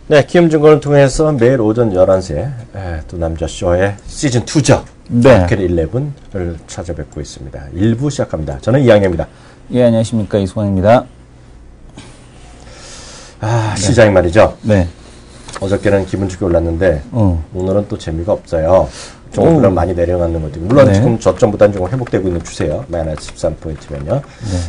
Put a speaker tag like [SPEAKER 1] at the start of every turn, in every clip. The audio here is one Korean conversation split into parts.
[SPEAKER 1] 네, 키움증권을 통해서 매일 오전 11시에 또 남자쇼의 시즌2죠.
[SPEAKER 2] 네.
[SPEAKER 1] 마켓 11을 찾아뵙고 있습니다. 1부 시작합니다. 저는 이양혜입니다.
[SPEAKER 2] 예, 안녕하십니까. 이승환입니다.
[SPEAKER 1] 네. 시장이 말이죠.
[SPEAKER 2] 네.
[SPEAKER 1] 어저께는 기분 좋게 올랐는데, 오늘은 또 재미가 없어요. 종목들은 많이 내려가는 것도 물론 네. 지금 저점보다는 조금 회복되고 있는 추세요. 마이너스 13포인트면요. 네.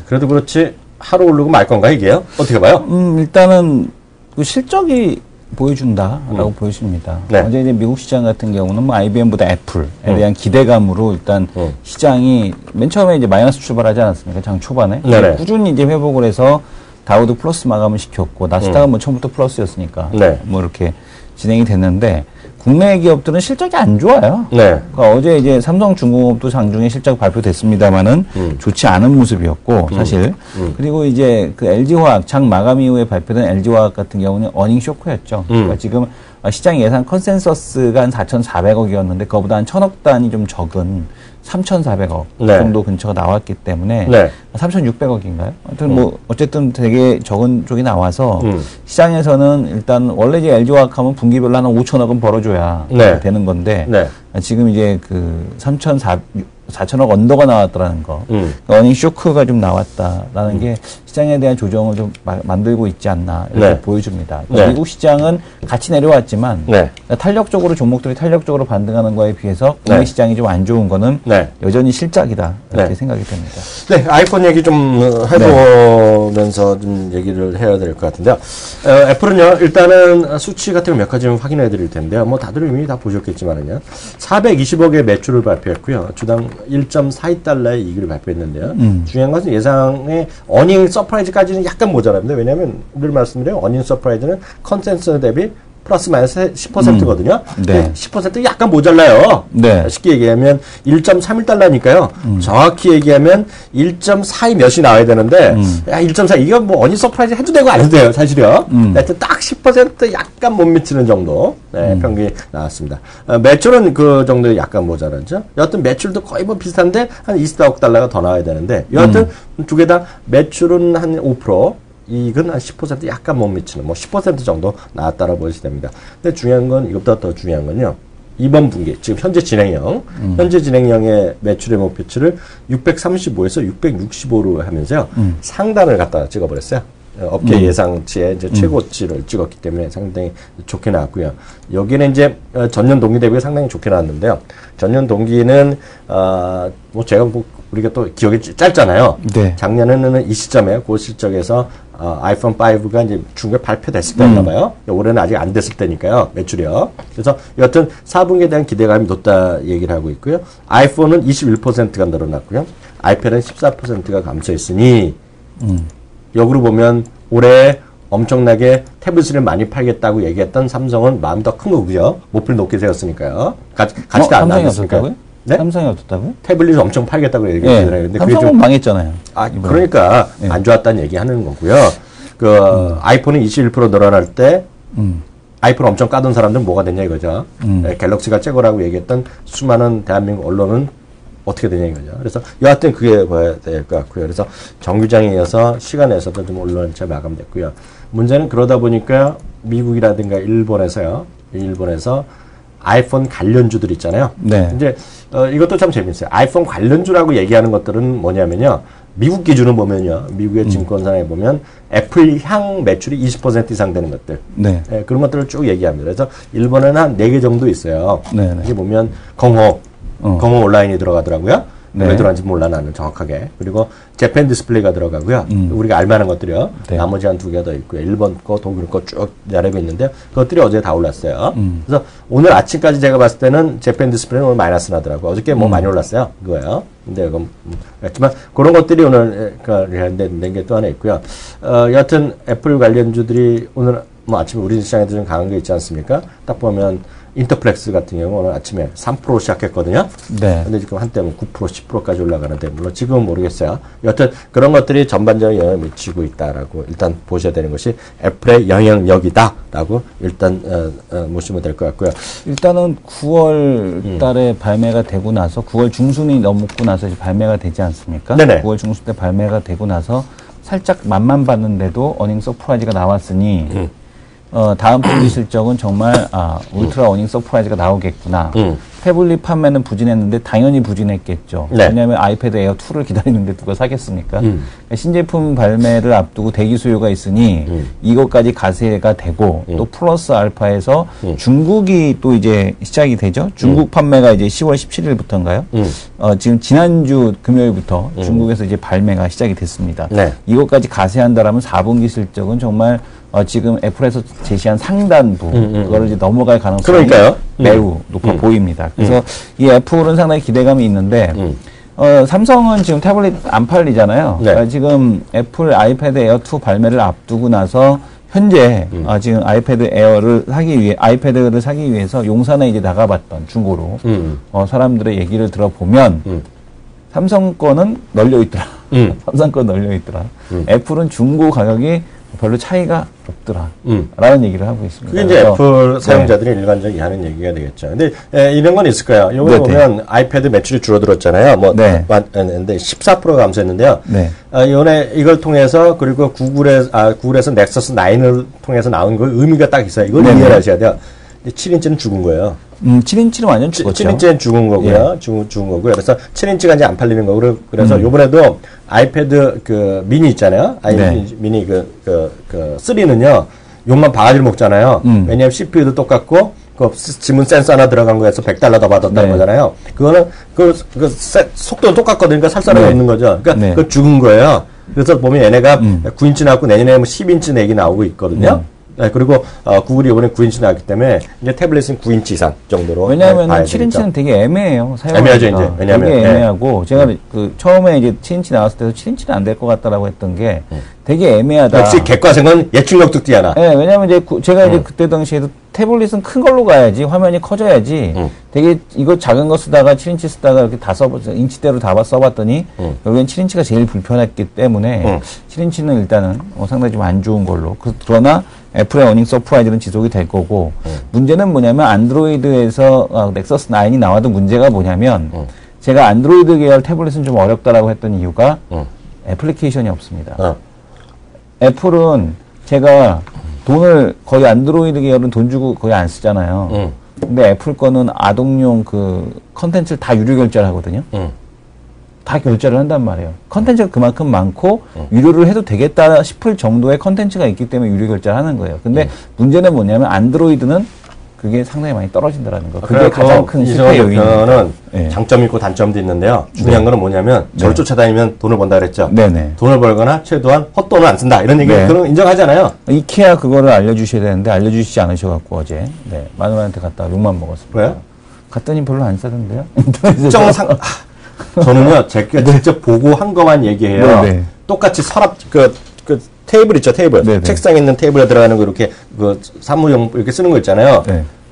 [SPEAKER 1] 그래도 그렇지, 하루 오르고 말 건가, 이게요? 어떻게 봐요?
[SPEAKER 2] 일단은, 그 실적이 보여준다라고 보여집니다.
[SPEAKER 1] 네.
[SPEAKER 2] 어제 이제 미국 시장 같은 경우는 뭐 IBM보다 애플에 대한 기대감으로 일단 시장이 맨 처음에 이제 마이너스 출발하지 않았습니까? 장 초반에. 꾸준히 이제 회복을 해서 다우도 플러스 마감을 시켰고, 나스닥은 뭐 처음부터 플러스였으니까.
[SPEAKER 1] 네.
[SPEAKER 2] 뭐 이렇게 진행이 됐는데, 국내 기업들은 실적이 안 좋아요.
[SPEAKER 1] 네.
[SPEAKER 2] 그러니까 어제 이제 삼성중공업도 장중에 실적 발표됐습니다만은 좋지 않은 모습이었고 사실 그리고 이제 그 LG화학 장 마감 이후에 발표된 LG화학 같은 경우는 어닝 쇼크였죠. 그러니까 지금 시장 예상 컨센서스가 한 4,400억이었는데 그거보다 한 1,000억 단위 좀 적은 3,400억
[SPEAKER 1] 네.
[SPEAKER 2] 정도 근처가 나왔기 때문에
[SPEAKER 1] 네.
[SPEAKER 2] 3,600억인가요? 하여튼 뭐 어쨌든 되게 적은 쪽이 나와서 시장에서는 일단 원래 이제 LG화학 하면 분기별로 한 5,000억은 벌어줘야
[SPEAKER 1] 네.
[SPEAKER 2] 되는 건데
[SPEAKER 1] 네.
[SPEAKER 2] 지금 이제 그 4,000억 언더가 나왔다라는 거, 어닝 쇼크가 좀 나왔다라는 게 시장에 대한 조정을 좀 만들고 있지 않나 이렇게
[SPEAKER 1] 네.
[SPEAKER 2] 보여줍니다.
[SPEAKER 1] 네.
[SPEAKER 2] 미국 시장은 같이 내려왔지만
[SPEAKER 1] 네.
[SPEAKER 2] 탄력적으로 종목들이 탄력적으로 반등하는 거에 비해서 국내
[SPEAKER 1] 네.
[SPEAKER 2] 시장이 좀 안 좋은 거는
[SPEAKER 1] 네.
[SPEAKER 2] 여전히 실적이다 이렇게
[SPEAKER 1] 네.
[SPEAKER 2] 생각이 됩니다.
[SPEAKER 1] 네, 아이폰 얘기 좀 해보면서 좀 얘기를 해야 될 것 같은데요. 애플은요, 일단은 수치 같은 거 몇 가지 좀 확인해 드릴 텐데요. 뭐 다들 이미 다 보셨겠지만은요. 420억의 매출을 발표했고요. 주당 1.42달러의 이익을 발표했는데요. 중요한 것은 예상의 어닝 서프라이즈까지는 약간 모자랍니다. 왜냐하면 늘 말씀드려요. 어닝 서프라이즈는 컨센서스 대비 플러스 마이너스 10%거든요.
[SPEAKER 2] 네.
[SPEAKER 1] 10% 약간 모자라요.
[SPEAKER 2] 네.
[SPEAKER 1] 쉽게 얘기하면 1.31달러니까요. 정확히 얘기하면 1.42 몇이 나와야 되는데, 야, 1.4, 이거 뭐 어니 서프라이즈 해도 되고 안 해도 돼요, 사실요. 하여튼 딱 10% 약간 못 미치는 정도, 네, 평균이 나왔습니다. 매출은 그 정도 약간 모자라죠. 여하튼 매출도 거의 뭐 비슷한데, 한 24억 달러가 더 나와야 되는데, 여하튼 두 개 다 매출은 한 5%, 이익은 한 10% 약간 못 미치는, 뭐 10% 정도 나왔다라고 보시면 됩니다. 근데 중요한 건, 이것보다 더 중요한 건요. 이번 분기, 지금 현재 진행형의 매출의 목표치를 635에서 665로 하면서요. 상단을 갖다 찍어버렸어요. 업계 예상치의 이제 최고치를 찍었기 때문에 상당히 좋게 나왔고요. 여기는 이제 전년 동기 대비 상당히 좋게 나왔는데요. 전년 동기는, 뭐 제가 뭐 우리가 또 기억이 짧잖아요.
[SPEAKER 2] 네.
[SPEAKER 1] 작년에는 이 시점에 그 실적에서 아이폰 5가 이제 중국에 발표됐을 때인가 봐요. 올해는 아직 안 됐을 때니까요. 매출이요. 그래서 여하튼 4분기에 대한 기대감이 높다 얘기를 하고 있고요. 아이폰은 21%가 늘어났고요. 아이패드는 14%가 감소했으니 역으로 보면 올해 엄청나게 태블릿을 많이 팔겠다고 얘기했던 삼성은 마음 더 큰 거고요. 목표를 높게 세웠으니까요. 같이 다 안 나왔으니까요.
[SPEAKER 2] 네? 삼성이 어떻다고요?
[SPEAKER 1] 태블릿을 엄청 팔겠다고 얘기했잖아요.
[SPEAKER 2] 네.
[SPEAKER 1] 근데
[SPEAKER 2] 삼성은 좀 망했잖아요.
[SPEAKER 1] 그러니까 네. 안 좋았다는 얘기 하는 거고요. 아이폰이 21% 늘어날 때 아이폰 엄청 까던 사람들은 뭐가 됐냐 이거죠. 갤럭시가 최고라고 얘기했던 수많은 대한민국 언론은 어떻게 되냐 이거죠. 그래서 여하튼 그게 봐야 될 것 같고요. 그래서 정규장에 이어서 시간에서도 좀 언론차 마감됐고요. 문제는 그러다 보니까 미국이라든가 일본에서 아이폰 관련주들 있잖아요.
[SPEAKER 2] 네.
[SPEAKER 1] 이제 이것도 참 재밌어요. 아이폰 관련주라고 얘기하는 것들은 뭐냐면요. 미국 기준을 보면요. 미국의 증권사에 보면 애플 향 매출이 20% 이상 되는 것들.
[SPEAKER 2] 네.
[SPEAKER 1] 네, 그런 것들을 쭉 얘기합니다. 그래서 일본에는 한 4개 정도 있어요.
[SPEAKER 2] 네, 네.
[SPEAKER 1] 이게 보면 공호 온라인이 들어가고요.
[SPEAKER 2] 네.
[SPEAKER 1] 왜 들어간지 몰라 나는 정확하게. 그리고 재팬 디스플레이가 들어가고요. 우리가 알만한 것들이요.
[SPEAKER 2] 네.
[SPEAKER 1] 나머지 한 2개 더 있고요. 일본 거, 독일 거 쭉 나열해 있는데요. 그것들이 어제 다 올랐어요. 그래서 오늘 아침까지 제가 봤을 때는 재팬 디스플레이는 오늘 마이너스 나더라고요. 어저께 뭐 많이 올랐어요. 그거예요. 근데 이건 그렇지만 그런 것들이 오늘 낸 게 또 하나 있고요. 여하튼 애플 관련주들이 오늘 뭐 아침에 우리 시장에도 좀 강한 게 있지 않습니까? 딱 보면 인터플렉스 같은 경우 오늘 아침에 3% 시작했거든요.
[SPEAKER 2] 네.
[SPEAKER 1] 근데 지금 한때는 9%, 10%까지 올라가는데 물론 지금은 모르겠어요. 여튼 그런 것들이 전반적인 영향을 미치고 있다라고 일단 보셔야 되는 것이 애플의 영향력이다라고 일단 보시면 될 것 같고요.
[SPEAKER 2] 일단은 9월 달에 발매가 되고 나서 9월 중순이 넘고 나서 이제 발매가 되지 않습니까?
[SPEAKER 1] 네네.
[SPEAKER 2] 9월 중순 때 발매가 되고 나서 살짝 맛만 봤는데도 어닝 서프라이즈가 나왔으니 다음 분기 실적은 정말 울트라 어닝 서프라이즈가 나오겠구나. 태블릿 판매는 부진했는데 당연히 부진했겠죠.
[SPEAKER 1] 네.
[SPEAKER 2] 왜냐하면 아이패드 에어 2를 기다리는데 누가 사겠습니까? 그러니까 신제품 발매를 앞두고 대기 수요가 있으니 이것까지 가세가 되고 또 플러스 알파에서 중국이 또 이제 시작이 되죠. 중국 판매가 이제 10월 17일부터인가요? 지금 지난주 금요일부터 중국에서 이제 발매가 시작이 됐습니다.
[SPEAKER 1] 네.
[SPEAKER 2] 이것까지 가세한다라면 4분기 실적은 정말 지금 애플에서 제시한 상단부 그거를 이제 넘어갈 가능성이
[SPEAKER 1] 그러니까요.
[SPEAKER 2] 매우 높아 보입니다. 그래서 이 애플은 상당히 기대감이 있는데 삼성은 지금 태블릿 안 팔리잖아요.
[SPEAKER 1] 네.
[SPEAKER 2] 그러니까 지금 애플 아이패드 에어 2 발매를 앞두고 나서 현재 지금 아이패드를 사기 위해서 용산에 이제 나가봤던 중고로 사람들의 얘기를 들어보면 삼성 거는 널려 있더라. 삼성 거 널려 있더라. 애플은 중고 가격이 별로 차이가 없더라. 라는 얘기를 하고 있습니다.
[SPEAKER 1] 그게 이제 애플 사용자들이 일반적으로 하는 얘기가 되겠죠. 근데 이런 건 있을 거예요. 요번에 보면 아이패드 매출이 줄어들었잖아요. 근데 14% 감소했는데요. 이번에 이걸 통해서 그리고 구글에서 넥서스 9을 통해서 나온 거 의미가 딱 있어요. 이걸 이해를 하셔야 돼요. 7인치는 죽은 거예요.
[SPEAKER 2] 7인치는 완전 죽었죠.
[SPEAKER 1] 7인치는 죽은 거고요. 죽은 거고요. 그래서 7인치가 이제 안 팔리는 거고, 그래서 요번에도 아이패드 미니 있잖아요. 미니 3는요, 요만 바가지를 먹잖아요. 왜냐면 CPU도 똑같고, 지문 센서 하나 들어간 거에서 $100 더 받았다는 거잖아요. 그거는, 속도는 똑같거든요. 그러니까 살 사람이 없는 거죠. 그러니까, 그거 죽은 거예요. 그래서 보면 얘네가 9인치 나왔고 내년에 10인치 내기 나오고 있거든요. 네, 그리고 구글이 이번에 9인치 나왔기 때문에 이제 태블릿은 9인치 이상 정도로.
[SPEAKER 2] 왜냐하면 7인치는 되게 애매해요.
[SPEAKER 1] 애매하죠, 이제. 왜냐하면
[SPEAKER 2] 되게 애매하고 제가 처음에 이제 7인치 나왔을 때도 7인치는 안 될 것 같다라고 했던 게 되게 애매하다.
[SPEAKER 1] 역시 객관성은 예측력도 뛰어나.
[SPEAKER 2] 네, 왜냐하면 이제 제가 이제 그때 당시에도 태블릿은 큰 걸로 가야지 화면이 커져야지. 되게 이거 작은 거 쓰다가 7인치 쓰다가 이렇게 다 인치대로 다 써봤더니 결국엔 7인치가 제일 불편했기 때문에 7인치는 일단은 상당히 좀 안 좋은 걸로. 그러나 애플의 어닝 서프라이즈는 지속이 될 거고 문제는 뭐냐면 안드로이드에서 넥서스 9이 나와도 문제가 뭐냐면 제가 안드로이드 계열 태블릿은 좀 어렵다라고 했던 이유가 애플리케이션이 없습니다. 애플은 제가 돈을 거의 안드로이드 계열은 돈 주고 거의 안 쓰잖아요. 근데 애플 거는 아동용 컨텐츠를 다 유료 결제를 하거든요. 다 결제를 한단 말이에요. 컨텐츠가 그만큼 많고 유료를 해도 되겠다 싶을 정도의 컨텐츠가 있기 때문에 유료 결제를 하는 거예요. 근데 문제는 뭐냐면 안드로이드는 그게 상당히 많이 떨어진다라는 거. 그게 가장 큰 실패 요인입니다.
[SPEAKER 1] 장점이 있고 단점도 있는데요. 중요한 거는 뭐냐면 저를 쫓아다니면 돈을 번다 그랬죠. 돈을 벌거나 최소한 헛돈을 안 쓴다. 이런 얘기 그런 인정하잖아요.
[SPEAKER 2] 이케아 그거를 알려주셔야 되는데 알려주시지 않으셔갖고 어제 마누라한테 갔다가 욕만 먹었습니다.
[SPEAKER 1] 왜요?
[SPEAKER 2] 갔더니 별로 안 싸던데요?
[SPEAKER 1] 저는요, 제가 직접 보고 한 것만 얘기해요. 똑같이 서랍, 테이블 있죠, 테이블. 책상에 있는 테이블에 들어가는 거 이렇게, 사무용 이렇게 쓰는 거 있잖아요.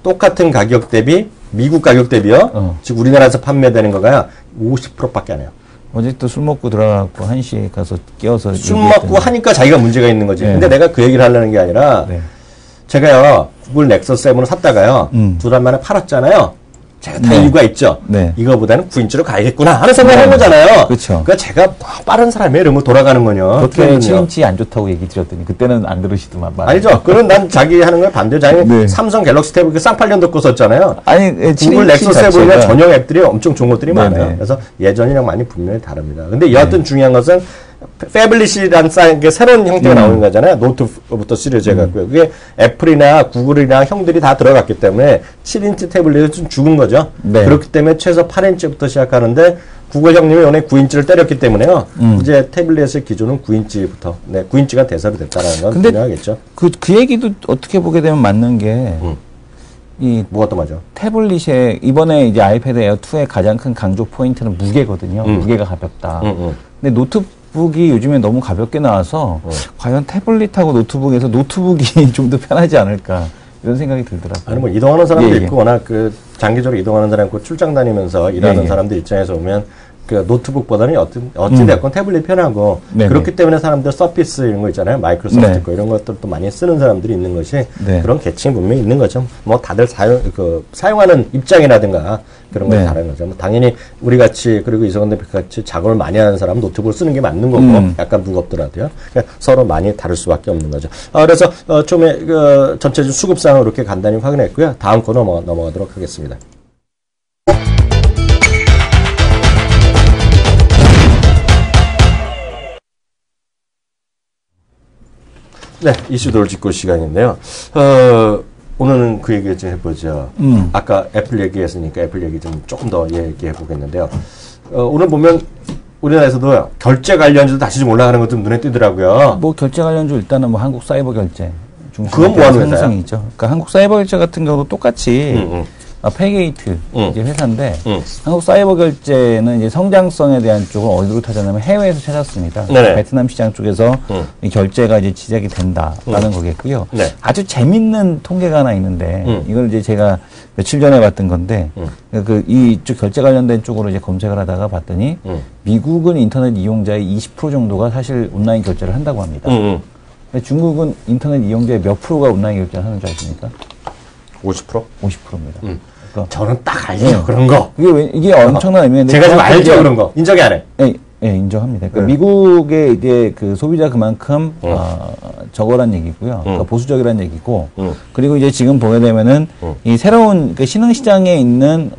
[SPEAKER 1] 똑같은 가격 대비, 미국 가격 대비요. 즉, 우리나라에서 판매되는 거가 50%밖에 안 해요.
[SPEAKER 2] 어제 또 술 먹고 들어가고 1시에 가서 깨워서.
[SPEAKER 1] 술 먹고 하니까 자기가 문제가 있는 거지. 근데 내가 그 얘기를 하려는 게 아니라, 제가요, 구글 넥서스 7을 샀다가요, 2달 만에 팔았잖아요. 제가 다 이유가 있죠. 이거보다는 9인치로 가야겠구나 하는 생각을 한 거잖아요.
[SPEAKER 2] 그렇죠.
[SPEAKER 1] 그러니까 제가 빠른 사람이에요. 이러면 돌아가는 거요.
[SPEAKER 2] 그때 7인치 안 좋다고 얘기 드렸더니 그때는 안 들으시더만.
[SPEAKER 1] 아니죠. 그건 난 자기 하는 거에 반대요. 자기 삼성 갤럭시 탭 그 쌍팔년 듣고 썼잖아요.
[SPEAKER 2] 아니,
[SPEAKER 1] 구글 넥서스 7이나 전용 앱들이 엄청 좋은 것들이 많아요. 그래서 예전이랑 많이 분명히 다릅니다. 근데 여하튼 중요한 것은 패블릿이라는 새로운 형태가 나오는 거잖아요. 노트부터 시리즈 해갖고요. 그게 애플이나 구글이나 형들이 다 들어갔기 때문에 7인치 태블릿은 좀 죽은 거죠. 그렇기 때문에 최소 8인치부터 시작하는데 구글 형님이 이번에 9인치를 때렸기 때문에요. 이제 태블릿의 기준은 9인치부터 9인치가 대세로 됐다는 건 분명하겠죠.
[SPEAKER 2] 그 얘기도 어떻게 보게 되면 맞는 게
[SPEAKER 1] 뭐가 또 맞아?
[SPEAKER 2] 태블릿의 이번에 이제 아이패드 에어 2의 가장 큰 강조 포인트는 무게거든요. 무게가 가볍다. 근데 노트북이 요즘에 너무 가볍게 나와서 과연 태블릿하고 노트북에서 노트북이 좀 더 편하지 않을까 이런 생각이 들더라고요.
[SPEAKER 1] 아니 뭐 이동하는 사람도 있고 워낙 장기적으로 이동하는 사람 있고 출장 다니면서 일하는 사람들 입장에서 보면 그 노트북보다는 어찌됐건 태블릿이 편하고
[SPEAKER 2] 네네.
[SPEAKER 1] 그렇기 때문에 사람들 서피스 이런 거 있잖아요. 마이크로소프트
[SPEAKER 2] 네.
[SPEAKER 1] 거 이런 것들도 많이 쓰는 사람들이 있는 것이
[SPEAKER 2] 네.
[SPEAKER 1] 그런 계층이 분명히 있는 거죠. 뭐 다들 사용하는 입장이라든가 그런 건
[SPEAKER 2] 네.
[SPEAKER 1] 다른 거죠. 뭐 당연히 우리 같이 그리고 이성원 대표 같이 작업을 많이 하는 사람은 노트북을 쓰는 게 맞는 거고 약간 무겁더라도요. 그러니까 서로 많이 다를 수밖에 없는 거죠. 그래서 좀의 전체적 수급상을 이렇게 간단히 확인했고요. 다음 코너 넘어가도록 하겠습니다. 네, 이슈 돌직구 시간인데요. 오늘은 그 얘기 좀 해보죠. 아까 애플 얘기했으니까 애플 얘기 좀 조금 더 얘기해 보겠는데요. 오늘 보면 우리나라에서도 결제 관련주도 다시 좀 올라가는 것도 눈에 띄더라고요.
[SPEAKER 2] 뭐 결제 관련주 일단은 뭐 한국 사이버 결제
[SPEAKER 1] 그건 뭐 하는 회사야?
[SPEAKER 2] 있죠. 그러니까 한국 사이버 결제 같은 경우도 똑같이 페이게이트 이제 회사인데 한국 사이버 결제는 이제 성장성에 대한 쪽을 어디로 찾았냐면 해외에서 찾았습니다. 베트남 시장 쪽에서 이 결제가 이제 시작이 된다라는 거겠고요.
[SPEAKER 1] 네.
[SPEAKER 2] 아주 재밌는 통계가 하나 있는데 이걸 이제 제가 며칠 전에 봤던 건데 그 이쪽 결제 관련된 쪽으로 이제 검색을 하다가 봤더니 미국은 인터넷 이용자의 20% 정도가 사실 온라인 결제를 한다고 합니다. 근데 중국은 인터넷 이용자의 몇 프로가 온라인 결제를 하는 줄 아십니까?
[SPEAKER 1] 50%?
[SPEAKER 2] 50%입니다. 그러니까
[SPEAKER 1] 저는 딱 알죠. 그런 거.
[SPEAKER 2] 이게 엄청난 의미인데.
[SPEAKER 1] 제가 좀 알죠, 그런 거. 인정이 안 해.
[SPEAKER 2] 예, 인정합니다. 그러니까 미국의 이제 그 소비자 그만큼, 저거란 얘기고요. 그러니까 보수적이란 얘기고, 그리고 이제 지금 보게 되면은 이 새로운 그 신흥시장에 있는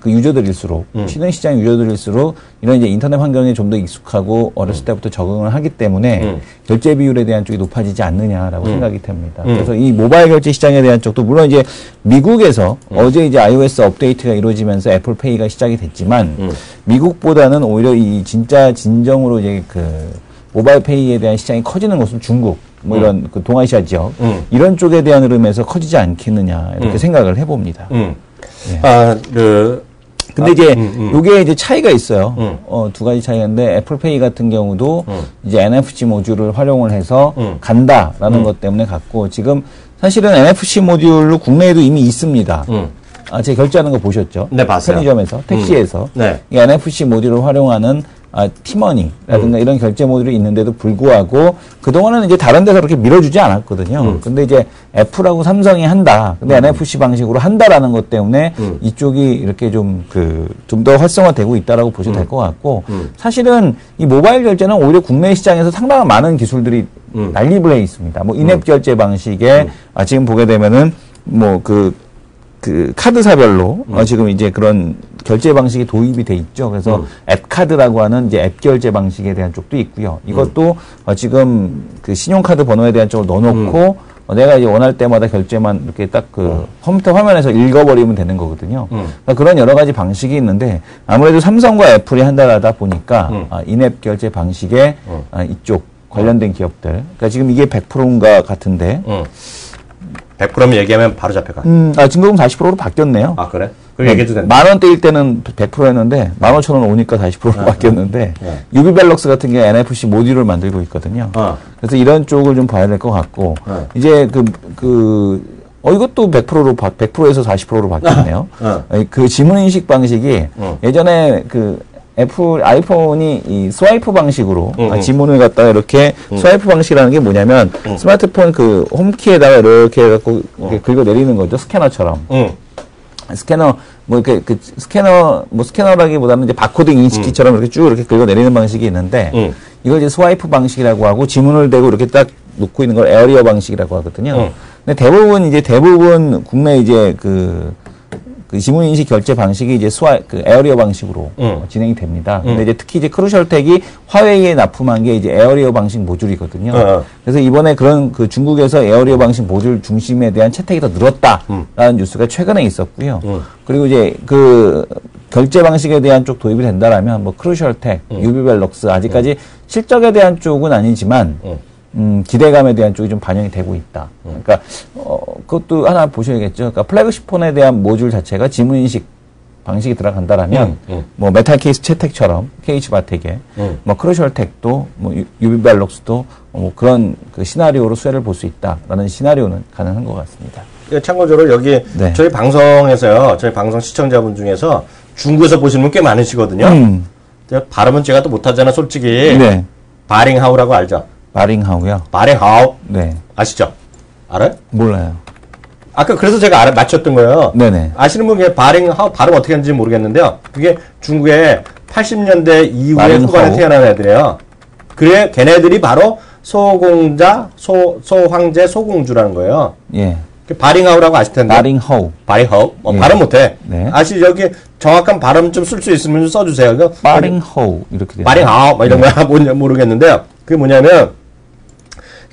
[SPEAKER 2] 그 유저들일수록, 신흥시장 유저들일수록 이런 이제 인터넷 환경에 좀 더 익숙하고 어렸을 때부터 적응을 하기 때문에 결제 비율에 대한 쪽이 높아지지 않느냐라고 생각이 됩니다. 그래서 이 모바일 결제 시장에 대한 쪽도 물론 이제 미국에서 어제 이제 iOS 업데이트가 이루어지면서 애플페이가 시작이 됐지만 미국보다는 오히려 이 진정으로 이제 그 모바일 페이에 대한 시장이 커지는 곳은 중국, 뭐 이런 그 동아시아 지역 이런 쪽에 대한 흐름에서 커지지 않겠느냐 이렇게 생각을 해봅니다. 네. 근데 이제 요게 이제 차이가 있어요. 두 가지 차이가 있는데 애플페이 같은 경우도 이제 NFC 모듈을 활용을 해서 간다라는 것 때문에 갔고 지금 사실은 NFC 모듈로 국내에도 이미 있습니다. 제가 결제하는 거 보셨죠?
[SPEAKER 1] 네, 봤어요.
[SPEAKER 2] 편의점에서, 택시에서.
[SPEAKER 1] 네.
[SPEAKER 2] 이 NFC 모듈을 활용하는 티머니라든가 이런 결제 모듈이 있는데도 불구하고 그동안은 이제 다른 데서 그렇게 밀어주지 않았거든요. 근데 이제 애플하고 삼성이 한다. 근데 NFC 방식으로 한다라는 것 때문에 이쪽이 이렇게 좀 더 활성화되고 있다라고 보셔도 될 것 같고 사실은 이 모바일 결제는 오히려 국내 시장에서 상당한 많은 기술들이 난립을 해 있습니다. 뭐 인앱 결제 방식에 지금 보게 되면은 뭐 그 카드사별로 지금 이제 그런 결제 방식이 도입이 돼 있죠. 그래서 앱카드라고 하는 이제 앱 결제 방식에 대한 쪽도 있고요. 이것도 지금 그 신용카드 번호에 대한 쪽을 넣어놓고 내가 이제 원할 때마다 결제만 이렇게 딱 그 컴퓨터 화면에서 읽어버리면 되는 거거든요. 그러니까 그런 여러 가지 방식이 있는데 아무래도 삼성과 애플이 한달하다 보니까 인앱 결제 방식에 이쪽 관련된 기업들. 그러니까 지금 이게 100%인가 같은데.
[SPEAKER 1] 100% 얘기하면 바로 잡혀가.
[SPEAKER 2] 지금 40%로 바뀌었네요.
[SPEAKER 1] 아, 그래? 그럼 얘기해도 된다.
[SPEAKER 2] 만원대일 때는 100%였는데, 15,000원 오니까 40%로 바뀌었는데, 유비벨럭스 같은 게 NFC 모듈을 만들고 있거든요. 그래서 이런 쪽을 좀 봐야 될 것 같고, 이제 이것도 100%에서 40%로 바뀌었네요. 그 지문인식 방식이 예전에 아이폰이 이 스와이프 방식으로 지문을 갖다가 이렇게 스와이프 방식이라는 게 뭐냐면 스마트폰 그 홈키에다가 이렇게 해갖고 이렇게 긁어 내리는 거죠. 스캐너처럼. 스캐너 스캐너라기보다는 이제 바코드 인식기처럼 이렇게 쭉 이렇게 긁어 내리는 방식이 있는데 이걸 이제 스와이프 방식이라고 하고 지문을 대고 이렇게 딱 놓고 있는 걸 에어리어 방식이라고 하거든요. 근데 대부분 국내 이제 그 지문 인식 결제 방식이 이제 에어리어 방식으로 진행이 됩니다. 근데 이제 특히 이제 크루셜텍이 화웨이에 납품한 게 이제 에어리어 방식 모듈이거든요. 그래서 이번에 그런 중국에서 에어리어 방식 모듈 중심에 대한 채택이 더 늘었다라는 뉴스가 최근에 있었고요. 그리고 이제 결제 방식에 대한 쪽 도입이 된다라면 뭐 크루셜텍, 유비벨럭스 아직까지 실적에 대한 쪽은 아니지만 기대감에 대한 쪽이 좀 반영이 되고 있다. 그러니까 그것도 하나 보셔야겠죠. 그러니까 플래그십 폰에 대한 모듈 자체가 지문인식 방식이 들어간다라면 뭐 메탈 케이스 채택처럼 KH바텍에 뭐 크루셜텍도 뭐 유비벨럭스도 뭐 그런 시나리오로 수혜를 볼 수 있다라는 시나리오는 가능한 것 같습니다.
[SPEAKER 1] 참고적으로 여기 저희 방송에서요, 저희 방송 시청자분 중에서 중국에서 보시는 분 꽤 많으시거든요. 발음은 제가 또 못하잖아, 솔직히.
[SPEAKER 2] 네.
[SPEAKER 1] 바링하우라고 알죠?
[SPEAKER 2] 바링하우요?
[SPEAKER 1] 바링하우.
[SPEAKER 2] 네.
[SPEAKER 1] 아시죠? 알아요?
[SPEAKER 2] 몰라요.
[SPEAKER 1] 아까 그래서 제가 맞췄던 거예요.
[SPEAKER 2] 네네.
[SPEAKER 1] 아시는 분 중에 바링하우 발음 어떻게 하는지 모르겠는데요. 그게 중국의 80년대 이후에
[SPEAKER 2] 바링하우.
[SPEAKER 1] 후반에 태어난 애들이에요. 그래, 걔네들이 바로 소공자, 소황제, 소공주라는 거예요.
[SPEAKER 2] 예.
[SPEAKER 1] 바링하우라고 아실 텐데.
[SPEAKER 2] 바링하우.
[SPEAKER 1] 바링하우.
[SPEAKER 2] 예.
[SPEAKER 1] 발음 못해.
[SPEAKER 2] 네.
[SPEAKER 1] 아시, 여기 정확한 발음 좀 쓸 수 있으면 좀 써주세요.
[SPEAKER 2] 바링하우. 이렇게 돼요.
[SPEAKER 1] 바링하우. 뭐 이런 거야. 뭔지 모르겠는데요. 그게 뭐냐면,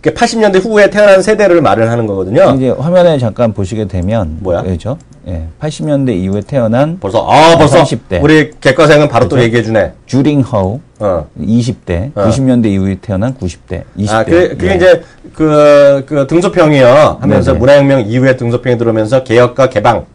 [SPEAKER 1] 이렇게 80년대 후에 태어난 세대를 말을 하는 거거든요.
[SPEAKER 2] 이제 화면에 잠깐 보시게 되면.
[SPEAKER 1] 뭐야?
[SPEAKER 2] 그죠? 예. 80년대 이후에 태어난.
[SPEAKER 1] 벌써
[SPEAKER 2] 30대.
[SPEAKER 1] 우리 객과생은 바로
[SPEAKER 2] 그죠?
[SPEAKER 1] 또 얘기해주네.
[SPEAKER 2] 주링하우. 20대. 90년대 이후에 태어난 90대. 20대.
[SPEAKER 1] 그게
[SPEAKER 2] 예.
[SPEAKER 1] 이제 그 등소평이요. 하면서
[SPEAKER 2] 네네.
[SPEAKER 1] 문화혁명 이후에 등소평이 들어오면서 개혁과 개방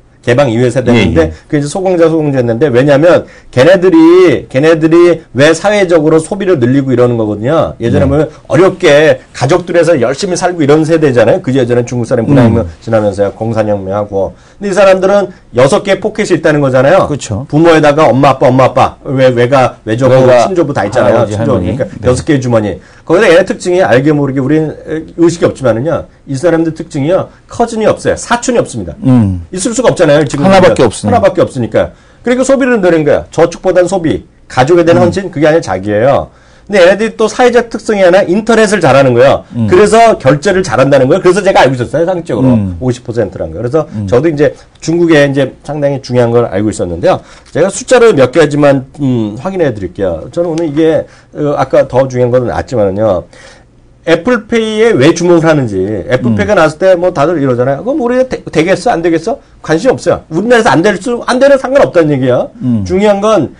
[SPEAKER 1] 이후의 세대인데,
[SPEAKER 2] 예.
[SPEAKER 1] 그게 이제 소공자였는데, 왜냐면, 걔네들이 왜 사회적으로 소비를 늘리고 이러는 거거든요. 예전에 보면 어렵게 가족들에서 열심히 살고 이런 세대잖아요. 그 예전에 중국 사람 문화혁명 지나면서요. 공산혁명하고. 근데 이 사람들은 6개의 포켓이 있다는 거잖아요.
[SPEAKER 2] 그렇죠.
[SPEAKER 1] 부모에다가 엄마, 아빠, 외조부,
[SPEAKER 2] 외가,
[SPEAKER 1] 친조부 다 있잖아요.
[SPEAKER 2] 할아버지, 할머니.
[SPEAKER 1] 그러니까
[SPEAKER 2] 네.
[SPEAKER 1] 6개의 주머니. 거기다 얘네 특징이 알게 모르게 우리는 의식이 없지만은요. 이 사람들 특징이요. 커즌이 없어요. 사촌이 없습니다. 있을 수가 없잖아요. 지금
[SPEAKER 2] 하나밖에 없으니까.
[SPEAKER 1] 하나밖에 없으니까. 그러니까 소비를 늘린 거야. 저축보다는 소비. 가족에 대한 헌신 그게 아니라 자기예요. 근데 얘네들이 또 사회적 특성이 하나 인터넷을 잘하는 거예요. 그래서 결제를 잘한다는 거예요. 그래서 제가 알고 있었어요. 상식적으로 50%란 거. 그래서 저도 이제 중국에 이제 상당히 중요한 걸 알고 있었는데요. 제가 숫자를 몇 가지만 확인해 드릴게요. 저는 오늘 이게 아까 더 중요한 건 낫지만은요. 애플페이에 왜 주목을 하는지. 애플페이가 나왔을 때 뭐 다들 이러잖아요. 그럼 우리 되겠어? 안 되겠어? 관심 없어요. 우리나라에서 안 되는 상관없다는 얘기야. 중요한 건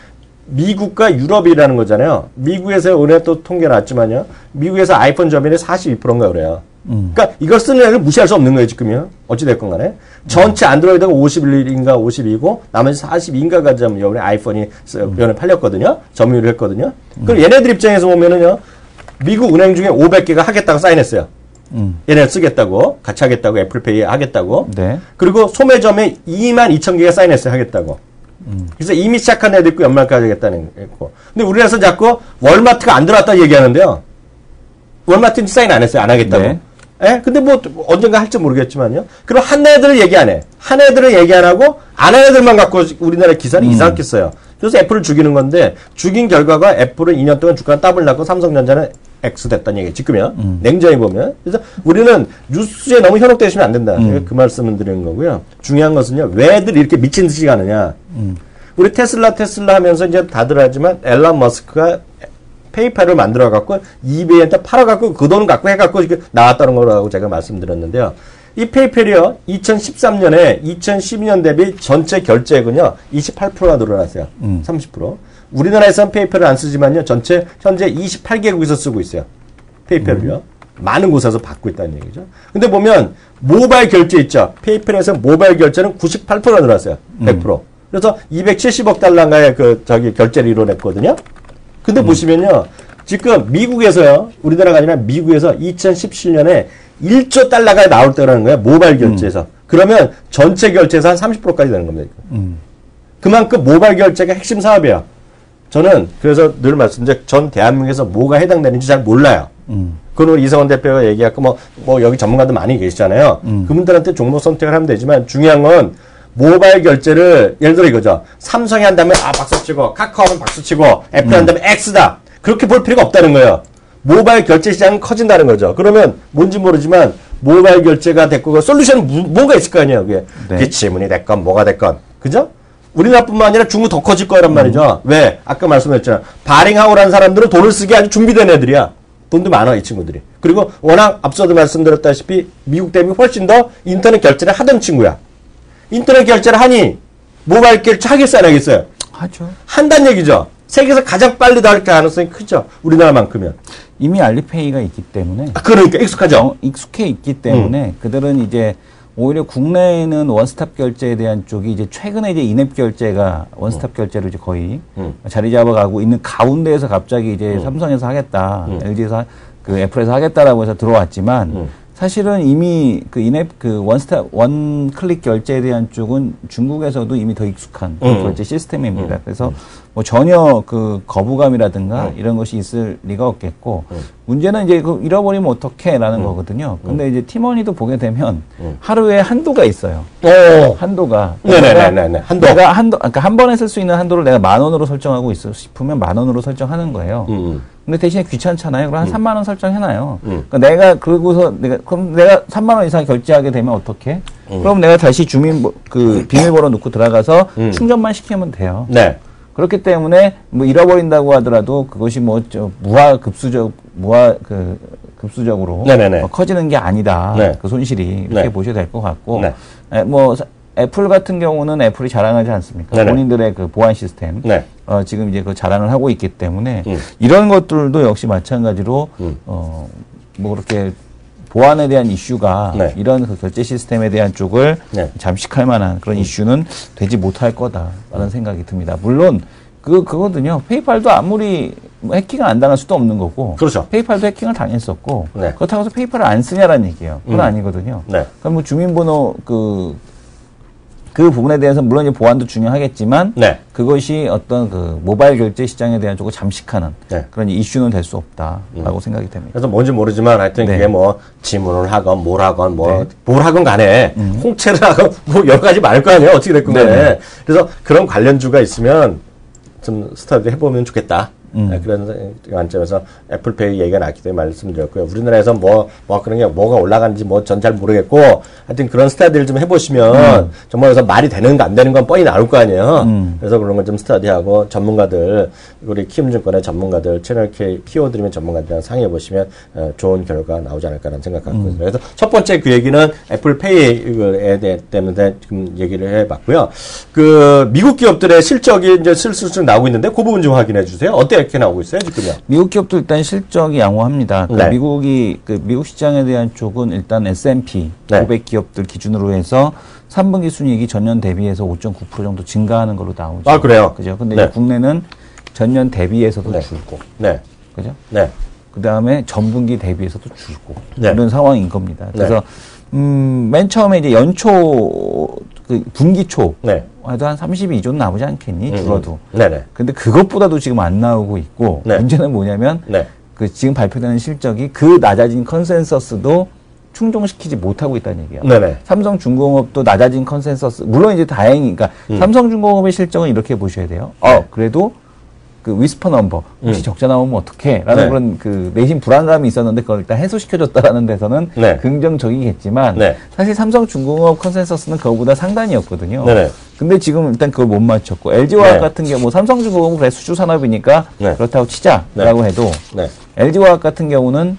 [SPEAKER 1] 미국과 유럽이라는 거잖아요. 미국에서 오늘 또 통계 나왔지만요. 미국에서 아이폰 점유율이 42%인가 그래요. 그러니까 이걸 쓰는 애를 무시할 수 없는 거예요, 지금요. 어찌됐건 간에. 전체 안드로이드가 51인가 52고, 나머지 42인가가 좀 우리 아이폰이 면에 팔렸거든요. 점유율을 했거든요. 그럼 얘네들 입장에서 보면은요. 미국 은행 중에 500개가 하겠다고 사인했어요. 얘네를 쓰겠다고, 같이 하겠다고, 애플페이 하겠다고.
[SPEAKER 2] 네.
[SPEAKER 1] 그리고 소매점에 22,000개가 사인했어요, 하겠다고. 그래서 이미 시작한 애도 있고, 연말까지 하겠다는 거 있고. 근데 우리나라에서 자꾸 월마트가 안 들어왔다 얘기하는데요. 월마트는 사인 안 했어요, 안 하겠다고.
[SPEAKER 2] 네.
[SPEAKER 1] 예? 근데 뭐 언젠가 할지 모르겠지만요. 그럼 한 애들을 얘기 안 해. 한 애들을 얘기 안 하고, 안 한 애들만 갖고 우리나라 기사는 이상하게 써요. 그래서 애플을 죽이는 건데, 죽인 결과가 애플은 2년 동안 주가가 더블 났고, 삼성전자는 X 됐다는 얘기예요. 지금요. 냉정히 보면. 그래서 우리는 뉴스에 너무 현혹되시면 안 된다. 그 말씀을 드리는 거고요. 중요한 것은요. 왜들 이렇게 미친 듯이 가느냐. 우리 테슬라 하면서 이제 다들 하지만 앨런 머스크가 페이팔을 만들어갖고 이베이한테 팔아갖고 그 돈 갖고 해갖고 나왔다는 거라고 제가 말씀드렸는데요. 이 페이팔이요. 2013년에 2012년 대비 전체 결제액은요. 28%가 늘어났어요. 30%. 우리나라에서는 페이팔을 안 쓰지만요. 전체 현재 28개국에서 쓰고 있어요. 페이팔을요. 많은 곳에서 받고 있다는 얘기죠. 근데 보면 모바일 결제 있죠. 페이팔에서 모바일 결제는 98%가 늘었어요. 100%. 그래서 270억 달러가의 결제를 이뤄냈거든요. 근데 보시면요. 지금 미국에서요. 우리나라가 아니라 미국에서 2017년에 1조 달러가 나올 때라는 거예요. 모바일 결제에서. 그러면 전체 결제에서 한 30%까지 되는 겁니다. 그만큼 모바일 결제가 핵심 사업이에요. 저는 그래서 늘 말씀드린 전 대한민국에서 뭐가 해당되는지 잘 몰라요. 그건 이성원 대표가 얘기했고 뭐 여기 전문가들 많이 계시잖아요. 그분들한테 종목 선택을 하면 되지만 중요한 건 모바일 결제를 예를 들어 이거죠. 삼성이 한다면 박수치고 카카오는 박수치고 애플이 한다면 X다. 그렇게 볼 필요가 없다는 거예요. 모바일 결제 시장은 커진다는 거죠. 그러면 뭔지 모르지만 모바일 결제가 됐고 솔루션은 뭐가 있을 거 아니에요. 그게,
[SPEAKER 2] 네.
[SPEAKER 1] 그게 지문이 됐건 뭐가 됐건. 그죠? 우리나라뿐만 아니라 중국 더 커질 거란 말이죠. 왜? 아까 말씀드렸잖아요. 바링하우라는 사람들은 돈을 쓰기 아주 준비된 애들이야. 돈도 많아, 이 친구들이. 그리고 워낙 앞서도 말씀드렸다시피 미국 대비 훨씬 더 인터넷 결제를 하던 친구야. 인터넷 결제를 하니 모바일 결제 하겠어요, 안 하겠어요?
[SPEAKER 2] 하죠.
[SPEAKER 1] 한다는 얘기죠. 세계에서 가장 빨리 나올 가능성이 크죠. 우리나라만큼은.
[SPEAKER 2] 이미 알리페이가 있기 때문에.
[SPEAKER 1] 그러니까 익숙하죠.
[SPEAKER 2] 익숙해 있기 때문에 그들은 이제 오히려 국내에는 원스톱 결제에 대한 쪽이 이제 최근에 이제 인앱 결제가 원스톱 결제로 이제 거의 자리 잡아가고 있는 가운데에서 갑자기 이제 삼성에서 하겠다, LG에서 애플에서 하겠다라고 해서 들어왔지만 사실은 이미 그 인앱 원 클릭 결제에 대한 쪽은 중국에서도 이미 더 익숙한 결제 시스템입니다. 그래서 뭐 전혀 그 거부감이라든가 이런 것이 있을 리가 없겠고 문제는 이제 그 잃어버리면 어떡해라는 거거든요. 근데 이제 팀원이도 보게 되면 하루에 한도가 있어요. 한도가.
[SPEAKER 1] 네네네네. 한도.
[SPEAKER 2] 내가 그러니까 한 번에 쓸 수 있는 한도를 내가 10,000원으로 설정하고 있어 싶으면 10,000원으로 설정하는 거예요. 근데 대신에 귀찮잖아요. 그럼 한 3만 원 설정해놔요. 그러니까 내가 그럼 내가 3만 원 이상 결제하게 되면 어떻게? 그럼 내가 다시 비밀번호 넣고 들어가서 충전만 시키면 돼요.
[SPEAKER 1] 네.
[SPEAKER 2] 그렇기 때문에 뭐 잃어버린다고 하더라도 그것이 뭐 급수적으로 커지는 게 아니다.
[SPEAKER 1] 네.
[SPEAKER 2] 그 손실이 이렇게
[SPEAKER 1] 네.
[SPEAKER 2] 보셔야 될 것 같고
[SPEAKER 1] 네.
[SPEAKER 2] 뭐 애플 같은 경우는 애플이 자랑하지 않습니까?
[SPEAKER 1] 네네.
[SPEAKER 2] 본인들의 그 보안 시스템
[SPEAKER 1] 네.
[SPEAKER 2] 지금 이제 그 자랑을 하고 있기 때문에 이런 것들도 역시 마찬가지로 뭐 그렇게 보안에 대한 이슈가
[SPEAKER 1] 네.
[SPEAKER 2] 이런 그 결제 시스템에 대한 쪽을
[SPEAKER 1] 네.
[SPEAKER 2] 잠식할 만한 그런 이슈는 되지 못할 거다라는 생각이 듭니다. 물론 그거거든요. 페이팔도 아무리 뭐 해킹을 안 당할 수도 없는 거고.
[SPEAKER 1] 그렇죠.
[SPEAKER 2] 페이팔도 해킹을 당했었고.
[SPEAKER 1] 네.
[SPEAKER 2] 그렇다고 해서 페이팔을 안 쓰냐라는 얘기예요. 그건 아니거든요.
[SPEAKER 1] 네.
[SPEAKER 2] 그럼 뭐 주민번호 그 부분에 대해서 물론 이제 보안도 중요하겠지만
[SPEAKER 1] 네.
[SPEAKER 2] 그것이 어떤 그 모바일 결제 시장에 대한 쪽을 잠식하는
[SPEAKER 1] 네.
[SPEAKER 2] 그런 이슈는 될 수 없다라고 생각이 됩니다.
[SPEAKER 1] 그래서 뭔지 모르지만 하여튼
[SPEAKER 2] 네.
[SPEAKER 1] 그게 뭐 지문을 하건 뭘 하건
[SPEAKER 2] 네.
[SPEAKER 1] 뭘 하건 간에 홍채를 하건 뭐 여러 가지 많을 거 아니에요. 어떻게 됐건 간에.
[SPEAKER 2] 네.
[SPEAKER 1] 그래서 그런 관련주가 있으면 좀 스타디 해보면 좋겠다. 그런 관점에서 애플페이 얘기가 나왔기 때문에 말씀드렸고요. 우리나라에서 뭐 그런 게 뭐가 올라가는지 뭐 전 잘 모르겠고 하여튼 그런 스타디를 좀 해보시면 정말 그래서 말이 되는 거 안 되는 건 뻔히 나올 거 아니에요. 그래서 그런 걸 좀 스타디하고 전문가들 우리 키움증권의 전문가들 채널 K 키워드리면 전문가들이랑 상의해 보시면 좋은 결과 나오지 않을까라는 생각 갖고 있습니다. 그래서 첫 번째 그 얘기는 애플페이에 때문에 지금 얘기를 해봤고요. 그 미국 기업들의 실적이 이제 슬슬 나오고 있는데 그 부분 좀 확인해 주세요. 어떻게 나오고 있어요 지금요?
[SPEAKER 2] 미국 기업도 일단 실적이 양호합니다.
[SPEAKER 1] 네.
[SPEAKER 2] 미국 시장에 대한 쪽은 일단 S&P
[SPEAKER 1] 네.
[SPEAKER 2] 500 기업들 기준으로 해서 3분기 순이익이 전년 대비해서 5.9% 정도 증가하는 걸로 나오죠.
[SPEAKER 1] 아, 그래요?
[SPEAKER 2] 그죠? 근데
[SPEAKER 1] 네.
[SPEAKER 2] 이제 국내는 전년 대비해서도
[SPEAKER 1] 네.
[SPEAKER 2] 줄고.
[SPEAKER 1] 네.
[SPEAKER 2] 그죠?
[SPEAKER 1] 네.
[SPEAKER 2] 그 다음에 전분기 대비해서도 줄고.
[SPEAKER 1] 네.
[SPEAKER 2] 이런 상황인 겁니다. 그래서, 맨 처음에 이제 연초, 분기 초.
[SPEAKER 1] 네.
[SPEAKER 2] 해도 한 32조는 나오지 않겠니? 줄어도.
[SPEAKER 1] 네네.
[SPEAKER 2] 근데 그것보다도 지금 안 나오고 있고.
[SPEAKER 1] 네.
[SPEAKER 2] 문제는 뭐냐면,
[SPEAKER 1] 네.
[SPEAKER 2] 지금 발표되는 실적이 그 낮아진 컨센서스도 충족시키지 못하고 있다는 얘기예요.
[SPEAKER 1] 네네.
[SPEAKER 2] 삼성중공업도 낮아진 컨센서스, 물론 이제 다행히, 그러니까 삼성중공업의 실적은 이렇게 보셔야 돼요.
[SPEAKER 1] 네.
[SPEAKER 2] 그래도 그 위스퍼 넘버, 혹시 적자 나오면 어떡해? 라는
[SPEAKER 1] 네.
[SPEAKER 2] 그런 그 내심 불안감이 있었는데 그걸 일단 해소시켜줬다라는 데서는
[SPEAKER 1] 네.
[SPEAKER 2] 긍정적이겠지만
[SPEAKER 1] 네.
[SPEAKER 2] 사실 삼성중공업 컨센서스는 그거보다 상단이었거든요.
[SPEAKER 1] 네네.
[SPEAKER 2] 근데 지금 일단 그걸 못 맞췄고 LG화학
[SPEAKER 1] 네.
[SPEAKER 2] 같은 경우 삼성중공업은 그래 수주 산업이니까
[SPEAKER 1] 네.
[SPEAKER 2] 그렇다고 치자라고 해도
[SPEAKER 1] 네.
[SPEAKER 2] LG화학 같은 경우는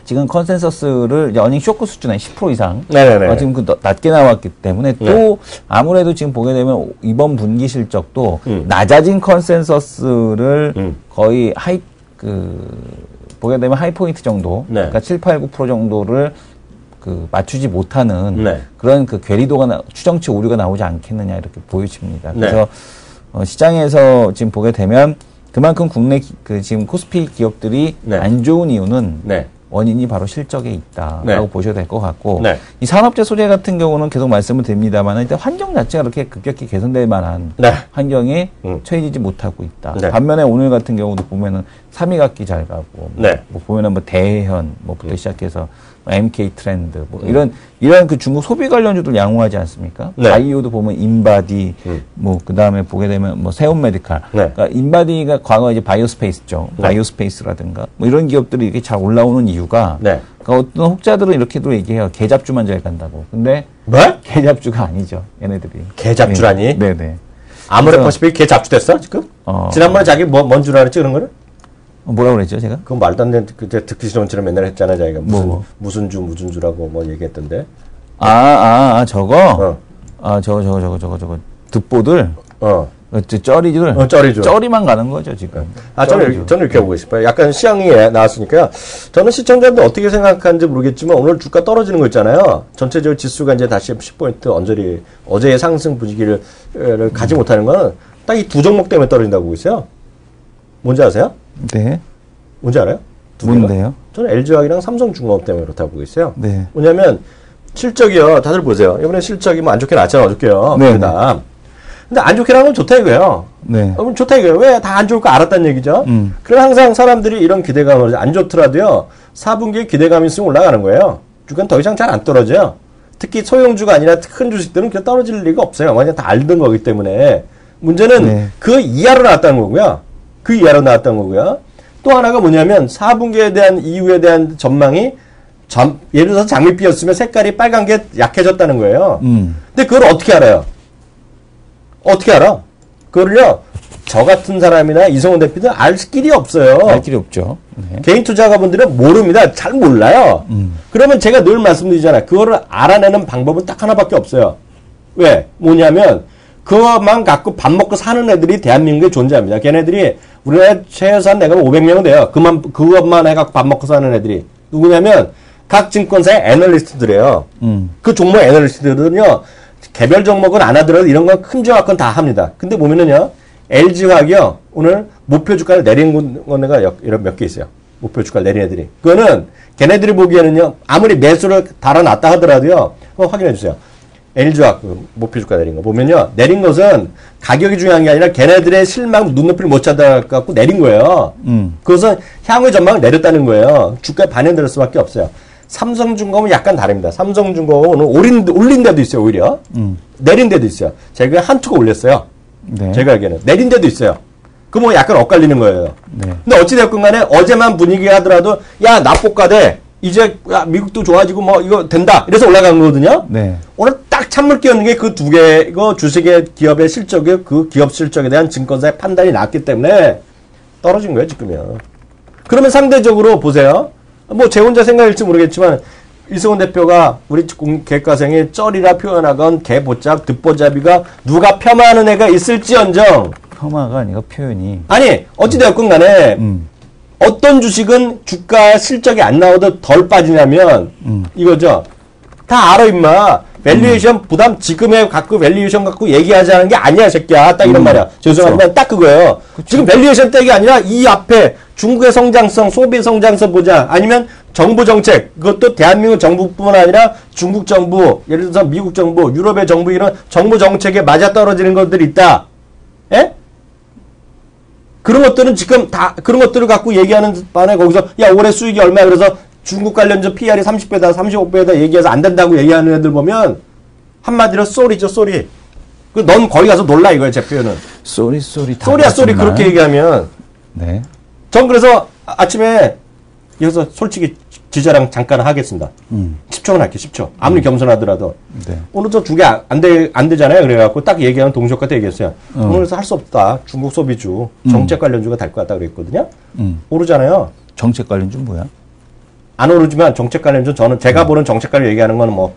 [SPEAKER 2] 지금 컨센서스를 이제 어닝 쇼크 수준의 10% 이상
[SPEAKER 1] 네네네.
[SPEAKER 2] 지금 낮게 나왔기 때문에 또 아무래도 지금 보게 되면 이번 분기 실적도 낮아진 컨센서스를 거의 보게 되면 하이 포인트 정도,
[SPEAKER 1] 네.
[SPEAKER 2] 그러니까 7, 8, 9% 정도를 맞추지 못하는
[SPEAKER 1] 네.
[SPEAKER 2] 그런 괴리도가 추정치 오류가 나오지 않겠느냐 이렇게 보여집니다.
[SPEAKER 1] 네.
[SPEAKER 2] 그래서 시장에서 지금 보게 되면 그만큼 국내 지금 코스피 기업들이
[SPEAKER 1] 네.
[SPEAKER 2] 안 좋은 이유는
[SPEAKER 1] 네.
[SPEAKER 2] 원인이 바로 실적에 있다라고
[SPEAKER 1] 네.
[SPEAKER 2] 보셔야 될 것 같고
[SPEAKER 1] 네.
[SPEAKER 2] 이 산업재 소재 같은 경우는 계속 말씀을 드립니다만 일단 환경 자체가 그렇게 급격히 개선될 만한
[SPEAKER 1] 네.
[SPEAKER 2] 환경에 처해지지 못하고 있다.
[SPEAKER 1] 네.
[SPEAKER 2] 반면에 오늘 같은 경우도 보면은 3위각기 잘 가고
[SPEAKER 1] 네.
[SPEAKER 2] 뭐 보면은 뭐 대현 뭐부터 시작해서 MK 트렌드 뭐 이런 그 중국 소비 관련주들 양호하지 않습니까?
[SPEAKER 1] 네.
[SPEAKER 2] 바이오도 보면 인바디 뭐 그다음에 보게 되면 뭐 세온 메디칼.
[SPEAKER 1] 네.
[SPEAKER 2] 그러니까 인바디가 과거 이제 바이오스페이스죠.
[SPEAKER 1] 네.
[SPEAKER 2] 바이오스페이스라든가 뭐 이런 기업들이 이렇게 잘 올라오는 이유가
[SPEAKER 1] 네.
[SPEAKER 2] 그러니까 어떤 혹자들은 이렇게도 얘기해요. 개잡주만 잘 간다고. 근데
[SPEAKER 1] 뭐?
[SPEAKER 2] 개잡주가 아니죠. 얘네들이.
[SPEAKER 1] 개잡주라니?
[SPEAKER 2] 네네.
[SPEAKER 1] 아무래 퍼시픽 개 잡주됐어 지금? 지난번에 자기 뭔 줄 알았지 그런 거를?
[SPEAKER 2] 뭐라고 그랬죠 제가?
[SPEAKER 1] 그건 말도 안 되는 그때 듣기 싫은 것처럼 맨날 했잖아 자기가 무슨 주라고 뭐 얘기했던데.
[SPEAKER 2] 저거. 저거 듣보들. 쩌리들.
[SPEAKER 1] 쩌리죠.
[SPEAKER 2] 쩌리만 가는 거죠 지금.
[SPEAKER 1] 저는 이렇게 보고 싶어요. 약간 시향이 나왔으니까요. 저는 시청자들 어떻게 생각하는지 모르겠지만 오늘 주가 떨어지는 거 있잖아요. 전체적으로 지수가 이제 다시 10포인트 언저리 어제의 상승 분위기를 가지 못하는 거는 딱 이 두 종목 때문에 떨어진다고 보고 있어요. 뭔지 아세요?
[SPEAKER 2] 네.
[SPEAKER 1] 뭔지 알아요?
[SPEAKER 2] 뭔데요?
[SPEAKER 1] 저는 LG화학이랑 삼성중공업 때문에 그렇다고 보고 있어요.
[SPEAKER 2] 네.
[SPEAKER 1] 뭐냐면 실적이요. 다들 보세요. 이번에 실적이 뭐 안 좋게 나왔잖아 어저께요.
[SPEAKER 2] 네.
[SPEAKER 1] 그다. 근데 안 좋게 나오면 좋다 이거예요.
[SPEAKER 2] 네.
[SPEAKER 1] 좋다 이거예요. 왜 다 안 좋을 거 알았다는 얘기죠. 그래서 항상 사람들이 이런 기대감을 안 좋더라도요. 4분기에 기대감이 있으면 올라가는 거예요. 주가는 더 이상 잘 안 떨어져요. 특히 소형주가 아니라 큰 주식들은 그냥 떨어질 리가 없어요. 완전 다 알던 거기 때문에. 문제는
[SPEAKER 2] 네.
[SPEAKER 1] 그 이하로 나왔다는 거고요. 그 이하로 나왔다는 거고요. 또 하나가 뭐냐면 4분기에 대한 이후에 대한 전망이 예를 들어서 장밋빛이었으면 색깔이 빨간 게 약해졌다는 거예요. 근데 그걸 어떻게 알아요? 어떻게 알아? 그걸요, 저 같은 사람이나 이성훈 대표는 알 길이 없어요.
[SPEAKER 2] 알 길이 없죠. 네.
[SPEAKER 1] 개인 투자가분들은 모릅니다. 잘 몰라요. 그러면 제가 늘 말씀드리잖아요. 그거를 알아내는 방법은 딱 하나밖에 없어요. 왜? 뭐냐면, 그것만 갖고 밥 먹고 사는 애들이 대한민국에 존재합니다. 걔네들이 우리나라 최소한 내가 500명은 돼요. 그것만 해갖고 밥 먹고 사는 애들이. 누구냐면, 각 증권사의 애널리스트들이에요. 그 종목 애널리스트들은요, 개별 종목은 안 하더라도 이런 건 큰 종합건 다 합니다. 근데 보면은요, LG화학이요, 오늘 목표 주가를 내린 거가 이런 몇 개 있어요. 목표 주가를 내린 애들이. 그거는 걔네들이 보기에는요, 아무리 매수를 달아놨다 하더라도요, 확인해 주세요. LG화학 목표 주가 내린 거 보면요, 내린 것은 가격이 중요한 게 아니라 걔네들의 실망 눈높이를 못 찾아갖고 내린 거예요. 그것은 향후 전망을 내렸다는 거예요. 주가에 반영될 수밖에 없어요. 삼성중공업은 약간 다릅니다. 삼성중공업은 오늘 올린 데도 있어요, 오히려. 내린 데도 있어요. 제가 한투가 올렸어요.
[SPEAKER 2] 네.
[SPEAKER 1] 제가 알기에는. 내린 데도 있어요. 그 뭐 약간 엇갈리는 거예요.
[SPEAKER 2] 네.
[SPEAKER 1] 근데 어찌됐건 간에 어제만 분위기 하더라도, 야, 납복가돼. 이제, 야, 미국도 좋아지고 뭐, 이거 된다. 이래서 올라간 거거든요.
[SPEAKER 2] 네.
[SPEAKER 1] 오늘 딱 찬물 끼얹는 게 그 두 개, 이거 주식의 기업의 실적에, 그 기업 실적에 대한 증권사의 판단이 났기 때문에 떨어진 거예요, 지금요. 그러면 상대적으로 보세요. 뭐 제 혼자 생각일지 모르겠지만 이승훈 대표가 우리 객가생이 쩔이라 표현하건 개보잡 듣보잡이가 누가 폄하하는 애가 있을지언정
[SPEAKER 2] 폄하가 아니라 표현이
[SPEAKER 1] 아니 어찌되었건 간에 어떤 주식은 주가 실적이 안 나오도 덜 빠지냐면 이거죠. 다 알아 임마. 밸류에이션 부담 지금에 갖고 밸류에이션 갖고 얘기하자는 게 아니야 새끼야. 딱 이런 말이야. 죄송하지만 딱 그거예요. 그쵸. 지금 밸류에이션 땡이 아니라 이 앞에 중국의 성장성, 소비의 성장성 보자. 아니면 정부 정책. 그것도 대한민국 정부뿐만 아니라 중국 정부, 예를 들어서 미국 정부, 유럽의 정부 이런 정부 정책에 맞아떨어지는 것들이 있다. 예? 그런 것들은 지금 다 그런 것들을 갖고 얘기하는 반에 거기서 야 올해 수익이 얼마야 그래서 중국 관련주 PR이 30배다 35배다 얘기해서 안 된다고 얘기하는 애들 보면 한마디로 쏘리죠 쏘리. 그 넌 거기 가서 놀라 이거야 제 표현은.
[SPEAKER 2] 쏘리
[SPEAKER 1] 쏘리야 쏘리 그렇게 얘기하면.
[SPEAKER 2] 네.
[SPEAKER 1] 전 그래서 아침에 여기서 솔직히 지자랑 잠깐 하겠습니다. 10초는 할게 10초. 아무리 겸손하더라도.
[SPEAKER 2] 네.
[SPEAKER 1] 오늘 저 두 개 안 되잖아요. 그래갖고 딱 얘기하는 동시효과 얘기했어요. 오늘서 할 수 없다. 중국 소비주, 정책 관련주가 될 것 같다 그랬거든요. 오르잖아요.
[SPEAKER 2] 정책 관련주 뭐야?
[SPEAKER 1] 안 오르지만 정책 관련주 저는 제가 보는 정책 관련 얘기하는 거는 뭐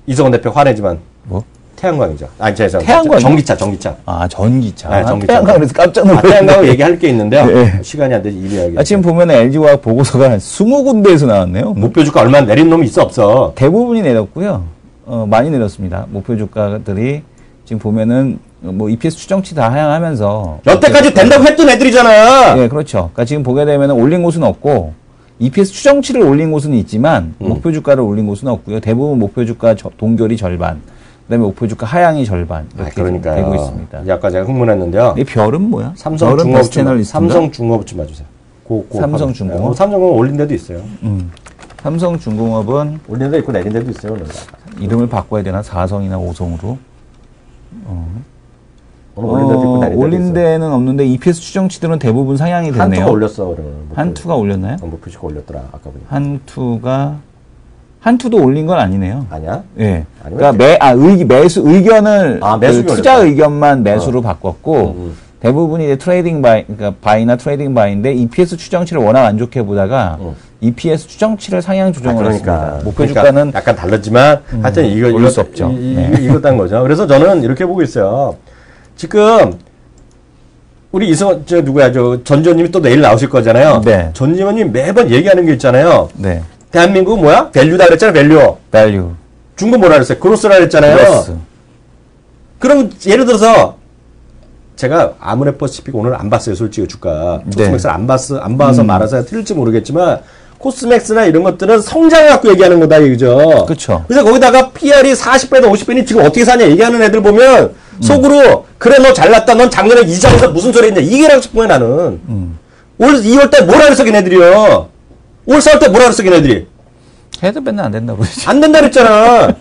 [SPEAKER 1] 이성훈 대표 화내지만
[SPEAKER 2] 뭐?
[SPEAKER 1] 태양광이죠. 아니 제가
[SPEAKER 2] 태양광
[SPEAKER 1] 전기차.
[SPEAKER 2] 아 전기차.
[SPEAKER 1] 네, 전기차.
[SPEAKER 2] 태양광에서 깜짝 놀랐네.
[SPEAKER 1] 태양광 얘기할 게 있는데요.
[SPEAKER 2] 네.
[SPEAKER 1] 시간이 안 되지 이해하기.
[SPEAKER 2] 지금 보면 LG화학 보고서가 20군데에서 나왔네요.
[SPEAKER 1] 목표 주가 얼마 내린 놈이 있어 없어?
[SPEAKER 2] 대부분이 내렸고요. 많이 내렸습니다. 목표 주가들이 지금 보면은 뭐 EPS 추정치 다 하향하면서
[SPEAKER 1] 여태까지 된다고 했던 애들이잖아.
[SPEAKER 2] 네, 그렇죠. 그러니까 지금 보게 되면 올린 곳은 없고 EPS 추정치를 올린 곳은 있지만 목표 주가를 올린 곳은 없고요. 대부분 목표 주가 동결이 절반, 그다음에 목표 주가 하향이 절반 이렇게 되고 있습니다.
[SPEAKER 1] 아까 제가 흥분했는데요.
[SPEAKER 2] 이 별은 뭐야?
[SPEAKER 1] 삼성중공업 삼성중공업 좀 봐주세요.
[SPEAKER 2] 삼성중공업.
[SPEAKER 1] 삼성중공업 올린 데도 있어요.
[SPEAKER 2] 삼성중공업은
[SPEAKER 1] 올린 데 있고 내린 데도 있어요. 오늘.
[SPEAKER 2] 이름을 바꿔야 되나? 4성이나 5성으로.
[SPEAKER 1] 올린 데도 있고 내린 데도
[SPEAKER 2] 올린 데는 없는데 EPS 추정치들은 대부분 상향이 되네요.
[SPEAKER 1] 한투가 올렸어 그러면.
[SPEAKER 2] 한투가 올렸나요?
[SPEAKER 1] 목표치가 올렸더라 아까 보니까.
[SPEAKER 2] 한투도 올린 건 아니네요.
[SPEAKER 1] 아니야?
[SPEAKER 2] 예. 그러니까 매수 의견을 투자
[SPEAKER 1] 올렸다.
[SPEAKER 2] 의견만 매수로 바꿨고 대부분이 이제 트레이딩 바이, 그러니까 바이나 트레이딩 바이인데 EPS 추정치를 워낙 안 좋게 보다가 EPS 추정치를 상향 조정을 했습니다. 목표 주가는
[SPEAKER 1] 약간 다르지만 하여튼
[SPEAKER 2] 올릴 수 없죠.
[SPEAKER 1] 이거 딴 거죠. 그래서 저는 이렇게 보고 있어요. 지금 우리 이승원 누구야 전 의원님이 또 내일 나오실 거잖아요.
[SPEAKER 2] 네.
[SPEAKER 1] 전 의원님 매번 얘기하는 게 있잖아요.
[SPEAKER 2] 네.
[SPEAKER 1] 대한민국 뭐야? 밸류다 그랬잖아요.
[SPEAKER 2] 밸류.
[SPEAKER 1] 중국 뭐라 그랬어요? 그로스라 그랬잖아요.
[SPEAKER 2] 그로스.
[SPEAKER 1] 그럼 예를 들어서 제가 아모레퍼시픽 오늘 안 봤어요, 솔직히 주가. 코스맥스를 안 봐서 말아서 틀릴지 모르겠지만 코스맥스나 이런 것들은 성장을 갖고 얘기하는 거다 이거죠.
[SPEAKER 2] 그렇죠.
[SPEAKER 1] 그래서 거기다가 PR이 40배다 50배니 지금 어떻게 사냐 얘기하는 애들 보면 속으로 그래 너 잘났다 넌 작년에 이자에서 무슨 소리 했냐 이게라고 싶은 거야 나는. 올 2월달 뭐라 그랬어 걔네들이요. 올 4월달 뭐라 그랬어 걔네들이.
[SPEAKER 2] 해도 맨날 안 된다고 그러죠.
[SPEAKER 1] 안 된다 그랬잖아.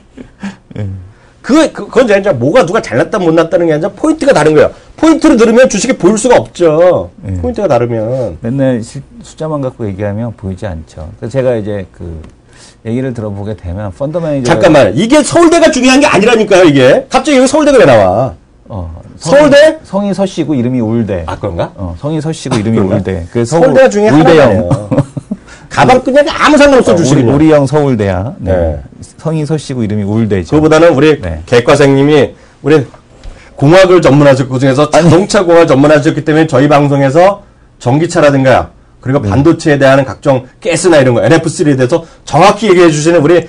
[SPEAKER 1] 그건 이제 뭐가 누가 잘났다 못났다는 게 아니라 포인트가 다른 거야. 포인트를 들으면 주식이 보일 수가 없죠. 포인트가 다르면.
[SPEAKER 2] 맨날 숫자만 갖고 얘기하면 보이지 않죠. 그래서 제가 이제 그 얘기를 들어보게 되면 펀더 매니저
[SPEAKER 1] 잠깐만 이게 서울대가 중요한 게 아니라니까요 이게. 갑자기 여기 서울대가 왜 나와? 서울대?
[SPEAKER 2] 성이 서씨고 이름이 울대.
[SPEAKER 1] 아 그런가?
[SPEAKER 2] 성이 서씨고 이름이 울대. 그래서
[SPEAKER 1] 서울대가 중요한 하나예요. 가방 그냥 아무 상관없어 주식은요.
[SPEAKER 2] 우리 형 서울대야. 네. 성이 서씨고 이름이 울대죠.
[SPEAKER 1] 그거보다는 우리 개과생님이 우리 공학을 전문하셨고 그중에서 자동차 공학을 전문하셨기 때문에 저희 방송에서 전기차라든가 그리고 반도체에 대한 각종 가스나 이런 거 NFC-에 대해서 정확히 얘기해 주시는 우리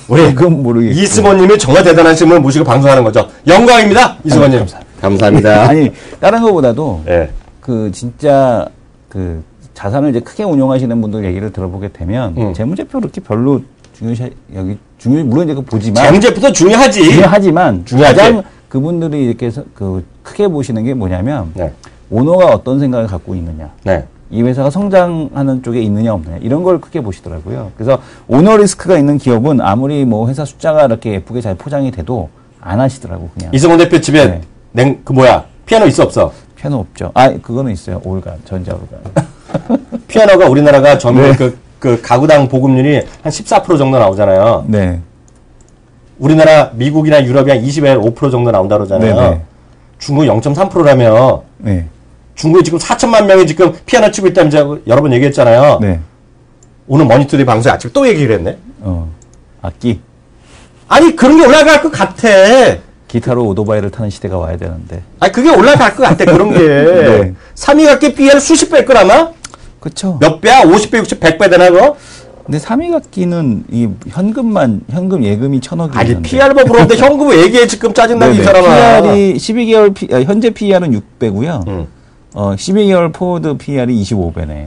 [SPEAKER 2] 그건 모르겠고
[SPEAKER 1] 이승원님이 정말 대단하신 분을 모시고 방송하는 거죠. 영광입니다, 이승원님. 감사합니다.
[SPEAKER 2] 아니 다른 것보다도 그 진짜 그 자산을 이제 크게 운용하시는 분들 얘기를 들어보게 되면 재무제표 그렇게 별로 물론 이제 그 보지만
[SPEAKER 1] 재무제표도 중요하지만
[SPEAKER 2] 가장 그분들이 이렇게 그 크게 보시는 게 뭐냐면 오너가 어떤 생각을 갖고 있느냐. 이 회사가 성장하는 쪽에 있느냐 없느냐 이런 걸 크게 보시더라고요. 그래서 오너 리스크가 있는 기업은 아무리 뭐 회사 숫자가 이렇게 예쁘게 잘 포장이 돼도 안 하시더라고 그냥.
[SPEAKER 1] 이승원 대표 집에 피아노 있어 없어?
[SPEAKER 2] 피아노 없죠. 그거는 있어요. 올간 전자올간.
[SPEAKER 1] 피아노가 우리나라가 전부 그 가구당 보급률이 한 14% 정도 나오잖아요.
[SPEAKER 2] 네.
[SPEAKER 1] 우리나라 미국이나 유럽이 한 20에 5% 정도 나온다 그러잖아요. 중국 0.3%라며. 중국에 지금 4천만 명이 지금 피아노 치고 있다면서 여러 번 얘기했잖아요. 오늘 머니투데이 방송에 아침에 또 얘기를 했네.
[SPEAKER 2] 악기.
[SPEAKER 1] 아니 그런 게 올라갈 것 같아.
[SPEAKER 2] 기타로 오토바이를 타는 시대가 와야 되는데.
[SPEAKER 1] 그게 올라갈 것 같아 그런 게. 3위 각기 PR을 수십 배일 걸 아마?
[SPEAKER 2] 그쵸.
[SPEAKER 1] 몇 배야? 50배, 60배, 100배 되나 그거?
[SPEAKER 2] 근데 3위 각기는 이 현금 예금이 1,000억이
[SPEAKER 1] 아니 PR만 물었는데 현금 얘기해 지금 짜증나게 이 사람아.
[SPEAKER 2] PR이 12개월 현재 PR은 6배고요. 12개월 포워드 PR이 25배네.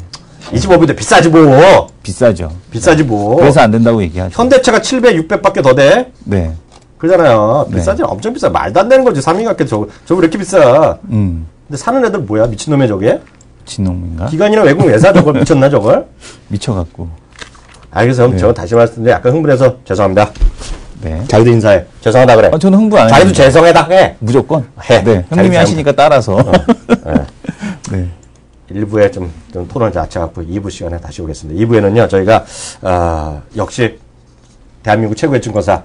[SPEAKER 1] 25배인데 비싸지 뭐.
[SPEAKER 2] 비싸죠.
[SPEAKER 1] 비싸지 뭐.
[SPEAKER 2] 그래서 안 된다고 얘기하죠.
[SPEAKER 1] 현대차가 7배, 6배밖에 더 돼?
[SPEAKER 2] 네.
[SPEAKER 1] 그러잖아요. 비싸지 엄청 비싸. 말도 안 되는 거지. 3위 각기 저거 왜 이렇게 비싸? 근데 사는 애들 뭐야? 미친놈이야 저게?
[SPEAKER 2] 미친놈인가?
[SPEAKER 1] 기관이나 외국 왜 사 저걸? 미쳤나 저걸?
[SPEAKER 2] 미쳐갖고.
[SPEAKER 1] 알겠어요. 저 다시 말씀드리는데 약간 흥분해서 죄송합니다.
[SPEAKER 2] 네.
[SPEAKER 1] 자기도 인사해. 죄송하다 그래.
[SPEAKER 2] 저는 흥분 안 해요.
[SPEAKER 1] 자기도 죄송하다 해.
[SPEAKER 2] 무조건.
[SPEAKER 1] 해.
[SPEAKER 2] 네. 형님이 하시니까 따라서.
[SPEAKER 1] 네. 1부에 좀 토론을 자체갖고 2부 시간에 다시 오겠습니다. 2부에는요, 저희가, 역시, 대한민국 최고의 증권사,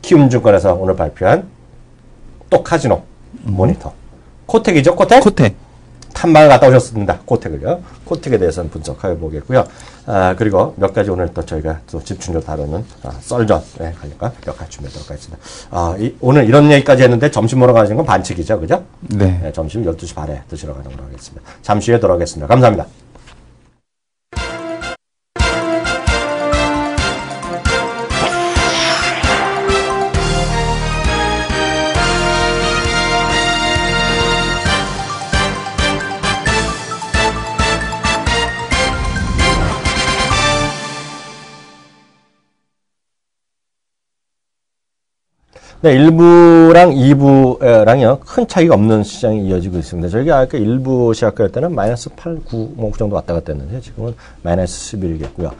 [SPEAKER 1] 키움증권에서 오늘 발표한 또 카지노 모니터. 코텍이죠, 코텍?
[SPEAKER 2] 코텍.
[SPEAKER 1] 탐방을 갔다 오셨습니다. 코텍을요. 코텍에 대해서는 분석해 보겠고요. 그리고 몇 가지 오늘 또 저희가 또 집중적으로 다루는 썰전 관련과 몇 가지 준비하도록 하겠습니다. 오늘 이런 얘기까지 했는데 점심 먹으러 가시는 건 반칙이죠. 그죠?
[SPEAKER 2] 네.
[SPEAKER 1] 점심 12시 반에 드시러 가는 걸로 하겠습니다. 잠시 후에 돌아오겠습니다. 감사합니다. 네, 1부랑 2부랑요, 큰 차이가 없는 시장이 이어지고 있습니다. 저희가 아까 1부 시작할 때는 마이너스 8, 9, 뭐, 그 정도 왔다 갔다 했는데, 지금은 마이너스 11이겠고요.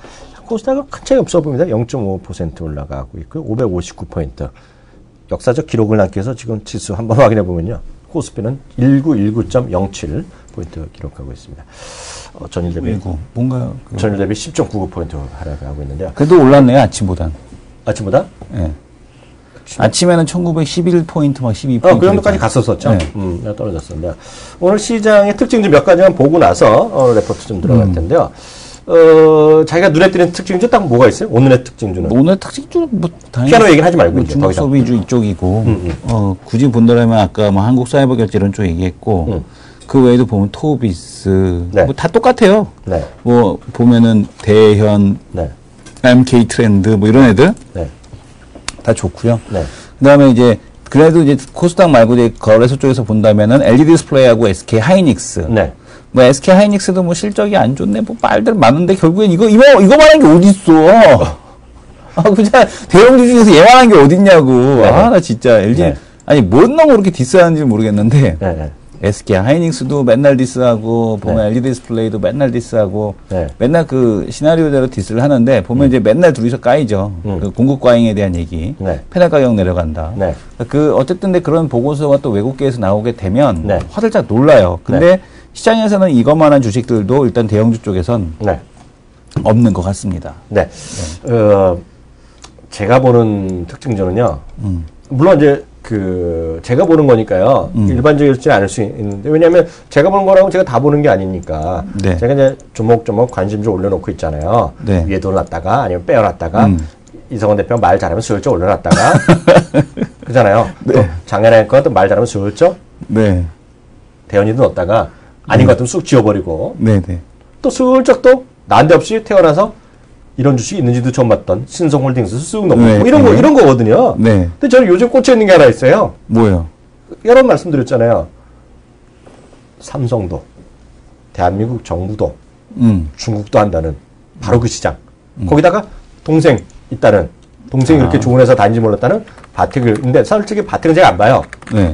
[SPEAKER 1] 코스닥은 큰 차이가 없어 보입니다. 0.5% 올라가고 있고요. 559포인트. 역사적 기록을 남기 위해서 지금 지수 한번 확인해 보면요. 코스피는 1919.07포인트 기록하고 있습니다. 전일 대비.
[SPEAKER 2] 뭔가.
[SPEAKER 1] 전일 대비 10.99포인트 하락하고 있는데요.
[SPEAKER 2] 그래도 올랐네요, 아침보단.
[SPEAKER 1] 아침보다?
[SPEAKER 2] 네. 아침에는 1911포인트 막 12포인트.
[SPEAKER 1] 그 정도까지 갔었었죠.
[SPEAKER 2] 네.
[SPEAKER 1] 떨어졌었는데. 오늘 시장의 특징 좀 몇 가지만 보고 나서, 레포트 좀 들어갈 텐데요. 자기가 눈에 띄는 특징주 딱 뭐가 있어요? 오늘의 특징주는?
[SPEAKER 2] 오늘 특징주는 뭐, 당연히.
[SPEAKER 1] 피아노 얘기는 하지 말고,
[SPEAKER 2] 뭐 중국 소비주 이쪽이고, 굳이 본다면 아까 뭐 한국 사이버 결제 이런 쪽 얘기했고, 그 외에도 보면 토비스, 뭐 다 똑같아요.
[SPEAKER 1] 네.
[SPEAKER 2] 뭐, 보면은 대현, MK 트렌드 뭐 이런 애들. 다 좋고요. 그 다음에 이제 그래도 이제 코스닥 말고 이제 거래소 쪽에서 본다면은 LG 디스플레이하고 SK 하이닉스.
[SPEAKER 1] 네.
[SPEAKER 2] 뭐 SK 하이닉스도 뭐 실적이 안 좋네. 뭐 말들 많은데 결국엔 이거만한 게 어딨어. 아, 그냥 대형주 중에서 얘만한 게 어딨냐고.
[SPEAKER 1] 네.
[SPEAKER 2] 아, 나 진짜 LG
[SPEAKER 1] 네.
[SPEAKER 2] 아니 뭔 놈을 그렇게 디스하는지 모르겠는데.
[SPEAKER 1] 네.
[SPEAKER 2] SK 하이닉스도 맨날 디스하고 보면 LG 디스플레이도 맨날 디스하고 맨날 그 시나리오대로 디스를 하는데 보면 이제 맨날 둘이서 까이죠. 그 공급 과잉에 대한 얘기. 패널 가격 내려간다. 그 어쨌든 근데 그런 보고서가 또 외국계에서 나오게 되면 화들짝 놀라요. 근데 시장에서는 이것만한 주식들도 일단 대형주 쪽에선 없는 것 같습니다.
[SPEAKER 1] 제가 보는 특징조는요. 물론 이제 제가 보는 거니까요. 일반적이지 않을 수 있는데, 왜냐면 제가 보는 거라고 제가 다 보는 게 아니니까. 제가 이제 조목조목 관심주 올려놓고 있잖아요. 위에도 올랐다가, 아니면 빼어놨다가, 이성원 대표 말 잘하면 슬쩍 올려놨다가, 그잖아요. 또 작년에 것도 말 잘하면 슬쩍, 대현이도 넣었다가, 아닌 것 같으면 쑥 지워버리고, 또 슬쩍 또, 난데없이 태어나서, 이런 주식이 있는지도 처음 봤던 신성홀딩스 쓱 넘어가고 이런 거거든요. 근데 저는 요즘 꽂혀 있는 게 하나 있어요.
[SPEAKER 2] 뭐예요?
[SPEAKER 1] 여러 번 말씀드렸잖아요. 삼성도, 대한민국 정부도, 중국도 한다는 바로 그 시장. 거기다가 동생 있다는, 동생이 이렇게 좋은 회사 다니지 몰랐다는 바텍을, 근데 솔직히 바텍은 제가 안 봐요.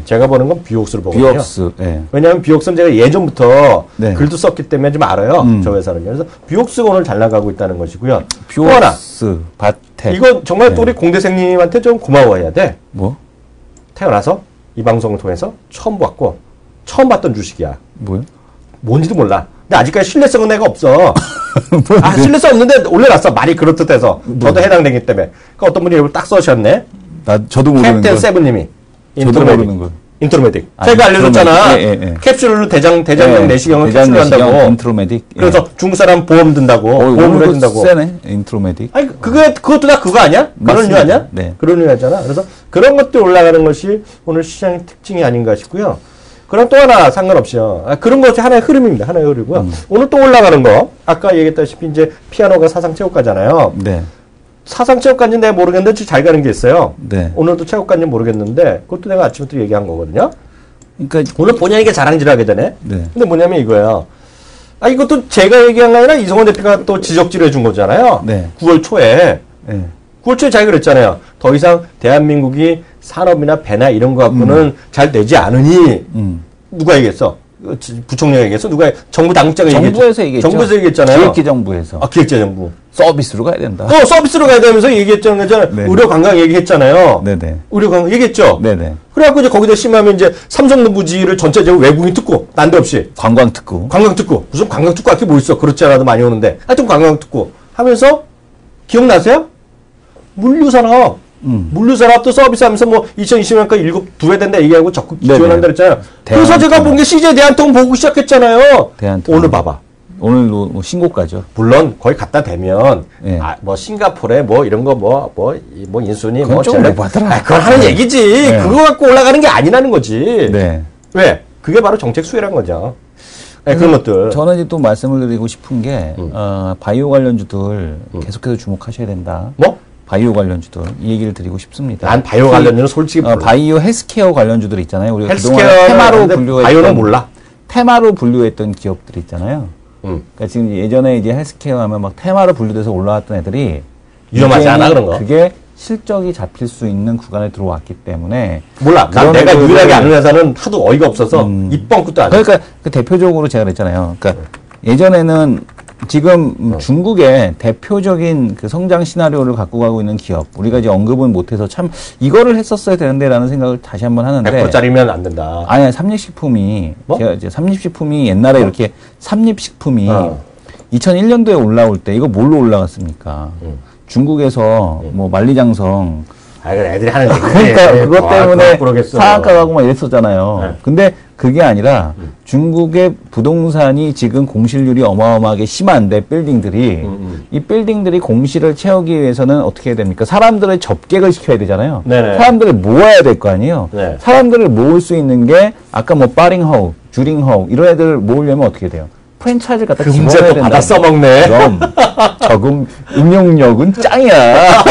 [SPEAKER 1] 제가 보는 건 비옥스를 보거든요.
[SPEAKER 2] 비옥스.
[SPEAKER 1] 왜냐하면 비옥스는 제가 예전부터 글도 썼기 때문에 좀 알아요. 저 회사는요. 그래서 비옥스가 오늘 잘 나가고 있다는 것이고요.
[SPEAKER 2] 비옥스, 바텍.
[SPEAKER 1] 이거 정말 또 우리 공대생님한테 좀 고마워해야 돼.
[SPEAKER 2] 뭐?
[SPEAKER 1] 태어나서 이 방송을 통해서 처음 봤고, 처음 봤던 주식이야.
[SPEAKER 2] 뭐요?
[SPEAKER 1] 뭔지도 몰라. 근데 아직까지 신뢰성은 내가 없어. 신뢰성 없는데 올려놨어. 말이 그렇듯해서. 저도 해당되기 때문에. 그러니까 어떤 분이 이걸 딱 써주셨네.
[SPEAKER 2] 저도 모르는 거.
[SPEAKER 1] 캡틴 세븐님이.
[SPEAKER 2] 저도 모르는 거.
[SPEAKER 1] 인트로메딕. 제가 알려줬잖아. 캡슐로 대장경 내시경을 캡슐로 한다고.
[SPEAKER 2] 인트로메딕.
[SPEAKER 1] 그래서 중국 사람 보험 든다고. 보험을 해준다고.
[SPEAKER 2] 세네. 인트로메딕.
[SPEAKER 1] 아니, 그것도 다 그거 아니야? 그런 류 아니야? 그런 류 하잖아. 그래서 그런 것들 올라가는 것이 오늘 시장의 특징이 아닌가 싶고요. 그럼 또 하나 상관없이요. 그런 것이 하나의 흐름입니다. 하나의 흐름이고요. 오늘 또 올라가는 거. 아까 얘기했다시피 이제 피아노가 사상체육가잖아요. 사상체육관인지 내가 모르겠는데 잘 가는 게 있어요. 오늘도 체육관인지 모르겠는데 그것도 내가 아침부터 얘기한 거거든요.
[SPEAKER 2] 그러니까
[SPEAKER 1] 오늘 본의 아니게 자랑질을 하게 되네. 근데 뭐냐면 이거예요. 이것도 제가 얘기한 게 아니라 이성원 대표가 또 지적질을 해준 거잖아요. 9월 초에. 9월 초에 자기가 그랬잖아요. 더 이상 대한민국이 산업이나 배나 이런 거 갖고는 잘 되지 않으니 누가 얘기했어? 부총리가 얘기했어? 누가 정부 당국자가 얘기했죠?
[SPEAKER 2] 정부에서 얘기했죠.
[SPEAKER 1] 정부에서 얘기했잖아요.
[SPEAKER 2] 기획재정부에서.
[SPEAKER 1] 기획재정부.
[SPEAKER 2] 서비스로 가야 된다.
[SPEAKER 1] 서비스로 가야 되면서 얘기했잖아요. 의료 관광 얘기했잖아요. 의료 관광 얘기했죠. 그래갖고 이제 거기다 심하면 이제 삼성노 부지를 전체적으로 외국인 특구 난데없이
[SPEAKER 2] 관광 특구.
[SPEAKER 1] 무슨 관광 특구 할게 뭐 있어? 그렇지 않아도 많이 오는데 하여튼 관광 특구 하면서 기억나세요? 물류산업도 서비스하면서 뭐 2020년까지 2배 된다 얘기하고 적극 지원한다 그랬잖아요. 그래서 제가 본 게 CJ 대한통 보고 시작했잖아요.
[SPEAKER 2] 대한통.
[SPEAKER 1] 오늘 봐봐.
[SPEAKER 2] 오늘도 뭐 신고가죠.
[SPEAKER 1] 물론 거의 갖다 대면 뭐 싱가포르에 뭐 이런 거 뭐 인순이
[SPEAKER 2] 그건 좀 오버하더라.
[SPEAKER 1] 그건 하는 얘기지. 그거 갖고 올라가는 게 아니라는 거지. 왜? 그게 바로 정책 수혜란 거죠. 그런 것들.
[SPEAKER 2] 저는 이제 또 말씀을 드리고 싶은 게 바이오 관련주들 계속해서 주목하셔야 된다.
[SPEAKER 1] 뭐?
[SPEAKER 2] 바이오 관련주들 이 얘기를 드리고 싶습니다.
[SPEAKER 1] 난 바이오 관련주는 솔직히 몰라.
[SPEAKER 2] 바이오 헬스케어 관련주들 있잖아요. 우리가
[SPEAKER 1] 헬스케어
[SPEAKER 2] 그동안 테마로 분류했던
[SPEAKER 1] 바이오는 몰라.
[SPEAKER 2] 테마로 분류했던 기업들 있잖아요. 그러니까 지금 예전에 이제 헬스케어 하면 막 테마로 분류돼서 올라왔던 애들이
[SPEAKER 1] 위험하지 않아 그런 거.
[SPEAKER 2] 그게 실적이 잡힐 수 있는 구간에 들어왔기 때문에
[SPEAKER 1] 몰라. 난 내가 유일하게 아는 회사는 하도 어이가 없어서 입뻥끗도 안 해.
[SPEAKER 2] 그러니까 그 대표적으로 제가 그랬잖아요. 그러니까 예전에는 지금 중국의 대표적인 그 성장 시나리오를 갖고 가고 있는 기업, 우리가 이제 언급은 못해서 참 이거를 했었어야 되는데라는 생각을 다시 한번 하는데
[SPEAKER 1] 100%짜리면 안 된다.
[SPEAKER 2] 아니, 삼립식품이
[SPEAKER 1] 뭐?
[SPEAKER 2] 제가 이제 삼립식품이 옛날에 이렇게 삼립식품이 2001년도에 올라올 때 이거 뭘로 올라갔습니까? 중국에서 뭐 만리장성
[SPEAKER 1] 그래, 애들이 하는 얘기.
[SPEAKER 2] 그러니까 그것 때문에 상한가 가고 막 이랬었잖아요. 근데 그게 아니라 중국의 부동산이 지금 공실률이 어마어마하게 심한데 빌딩들이 이 빌딩들이 공실을 채우기 위해서는 어떻게 해야 됩니까? 사람들을 접객을 시켜야 되잖아요. 사람들을 모아야 될 거 아니에요. 사람들을 모을 수 있는 게 아까 뭐 빠링허우, 주링허우 이런 애들을 모으려면 어떻게 돼요? 프랜차이즈를 갖다
[SPEAKER 1] 그
[SPEAKER 2] 집어넣어야
[SPEAKER 1] 문제 또
[SPEAKER 2] 된다.
[SPEAKER 1] 받아 써먹네.
[SPEAKER 2] 그럼 적응 응용력은 짱이야.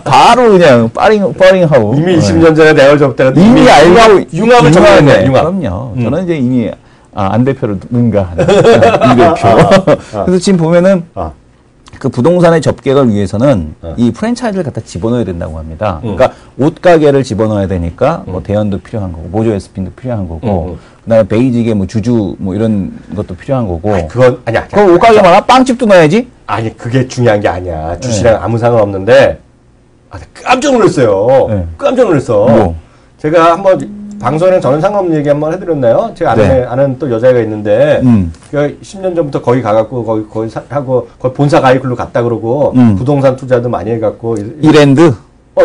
[SPEAKER 2] 바로 그냥 빠링하고.
[SPEAKER 1] 이미 20년 전에 내가 접다가
[SPEAKER 2] 이미 알고
[SPEAKER 1] 융합을 정했네. 융합.
[SPEAKER 2] 그럼요. 저는 이제 이미 안 대표를 능가하는 이 대표. 그래서 지금 보면은 그 부동산의 접객을 위해서는 이 프랜차이즈를 갖다 집어넣어야 된다고 합니다. 그러니까 옷가게를 집어넣어야 되니까 뭐 대연도 필요한 거고 모조 에스핀도 필요한 거고 그다음에 베이직에 뭐 주주 뭐 이런 것도 필요한 거고.
[SPEAKER 1] 아니, 그건 아니야.
[SPEAKER 2] 그럼 옷가게 많아? 빵집도 넣어야지?
[SPEAKER 1] 아니 그게 중요한 게 아니야. 주시랑 아무 상관없는데 깜짝 놀랐어요.
[SPEAKER 2] 네.
[SPEAKER 1] 깜짝 놀랐어.
[SPEAKER 2] 뭐?
[SPEAKER 1] 제가 한번 방송이랑 저는 상관없는 얘기 한번 해드렸나요? 제가 아는 또 여자애가 있는데 그 10년 전부터 거기 가갖고 거기 하고 거기 본사 가입글로 갔다 그러고 부동산 투자도 많이 해갖고
[SPEAKER 2] 이랜드?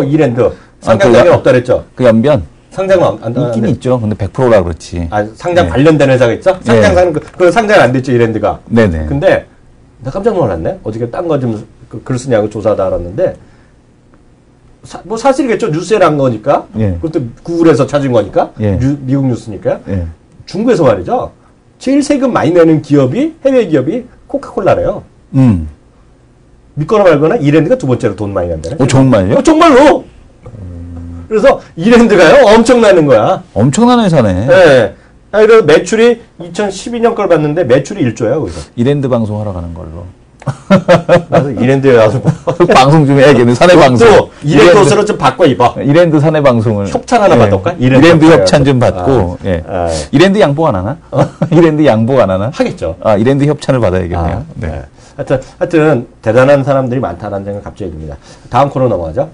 [SPEAKER 1] 이랜드 상장장이 없다 그랬죠?
[SPEAKER 2] 그 연변?
[SPEAKER 1] 상장은 안
[SPEAKER 2] 있긴 있죠. 근데 100%라 그렇지.
[SPEAKER 1] 상장 관련된 회사가 있어? 상장사는 그 상장 안 됐죠 이랜드가.
[SPEAKER 2] 네네.
[SPEAKER 1] 근데 나 깜짝 놀랐네. 어저께 딴 거 좀 글 쓰냐고 조사하다 알았는데. 뭐 사실이겠죠. 뉴스에 한 거니까. 그것도 구글에서 찾은 거니까. 미국 뉴스니까. 중국에서 말이죠. 제일 세금 많이 내는 기업이 해외 기업이 코카콜라래요. 믿거나 말거나 이랜드가 두 번째로 돈 많이 낸다네.
[SPEAKER 2] 정말요?
[SPEAKER 1] 정말로. 그래서 이랜드가요 엄청나는 거야.
[SPEAKER 2] 엄청난 회사네.
[SPEAKER 1] 네. 그래서 매출이 2012년 걸 봤는데 매출이 1조야 거기서.
[SPEAKER 2] 이랜드 방송하러 가는 걸로.
[SPEAKER 1] 나도 이랜드에 가서
[SPEAKER 2] 방송 좀 해야겠네. 사내 방송.
[SPEAKER 1] 또 이랜드 옷으로 좀 바꿔 입어.
[SPEAKER 2] 이랜드 사내 방송을.
[SPEAKER 1] 협찬 하나 받을까?
[SPEAKER 2] 이랜드 협찬 좀 받고. 이랜드 양복 안 하나? 이랜드 양복 안 하나?
[SPEAKER 1] 하겠죠.
[SPEAKER 2] 이랜드 협찬을 받아야겠네요.
[SPEAKER 1] 네. 하여튼 대단한 사람들이 많다는 생각 갑자기 듭니다. 다음 코너 넘어가죠.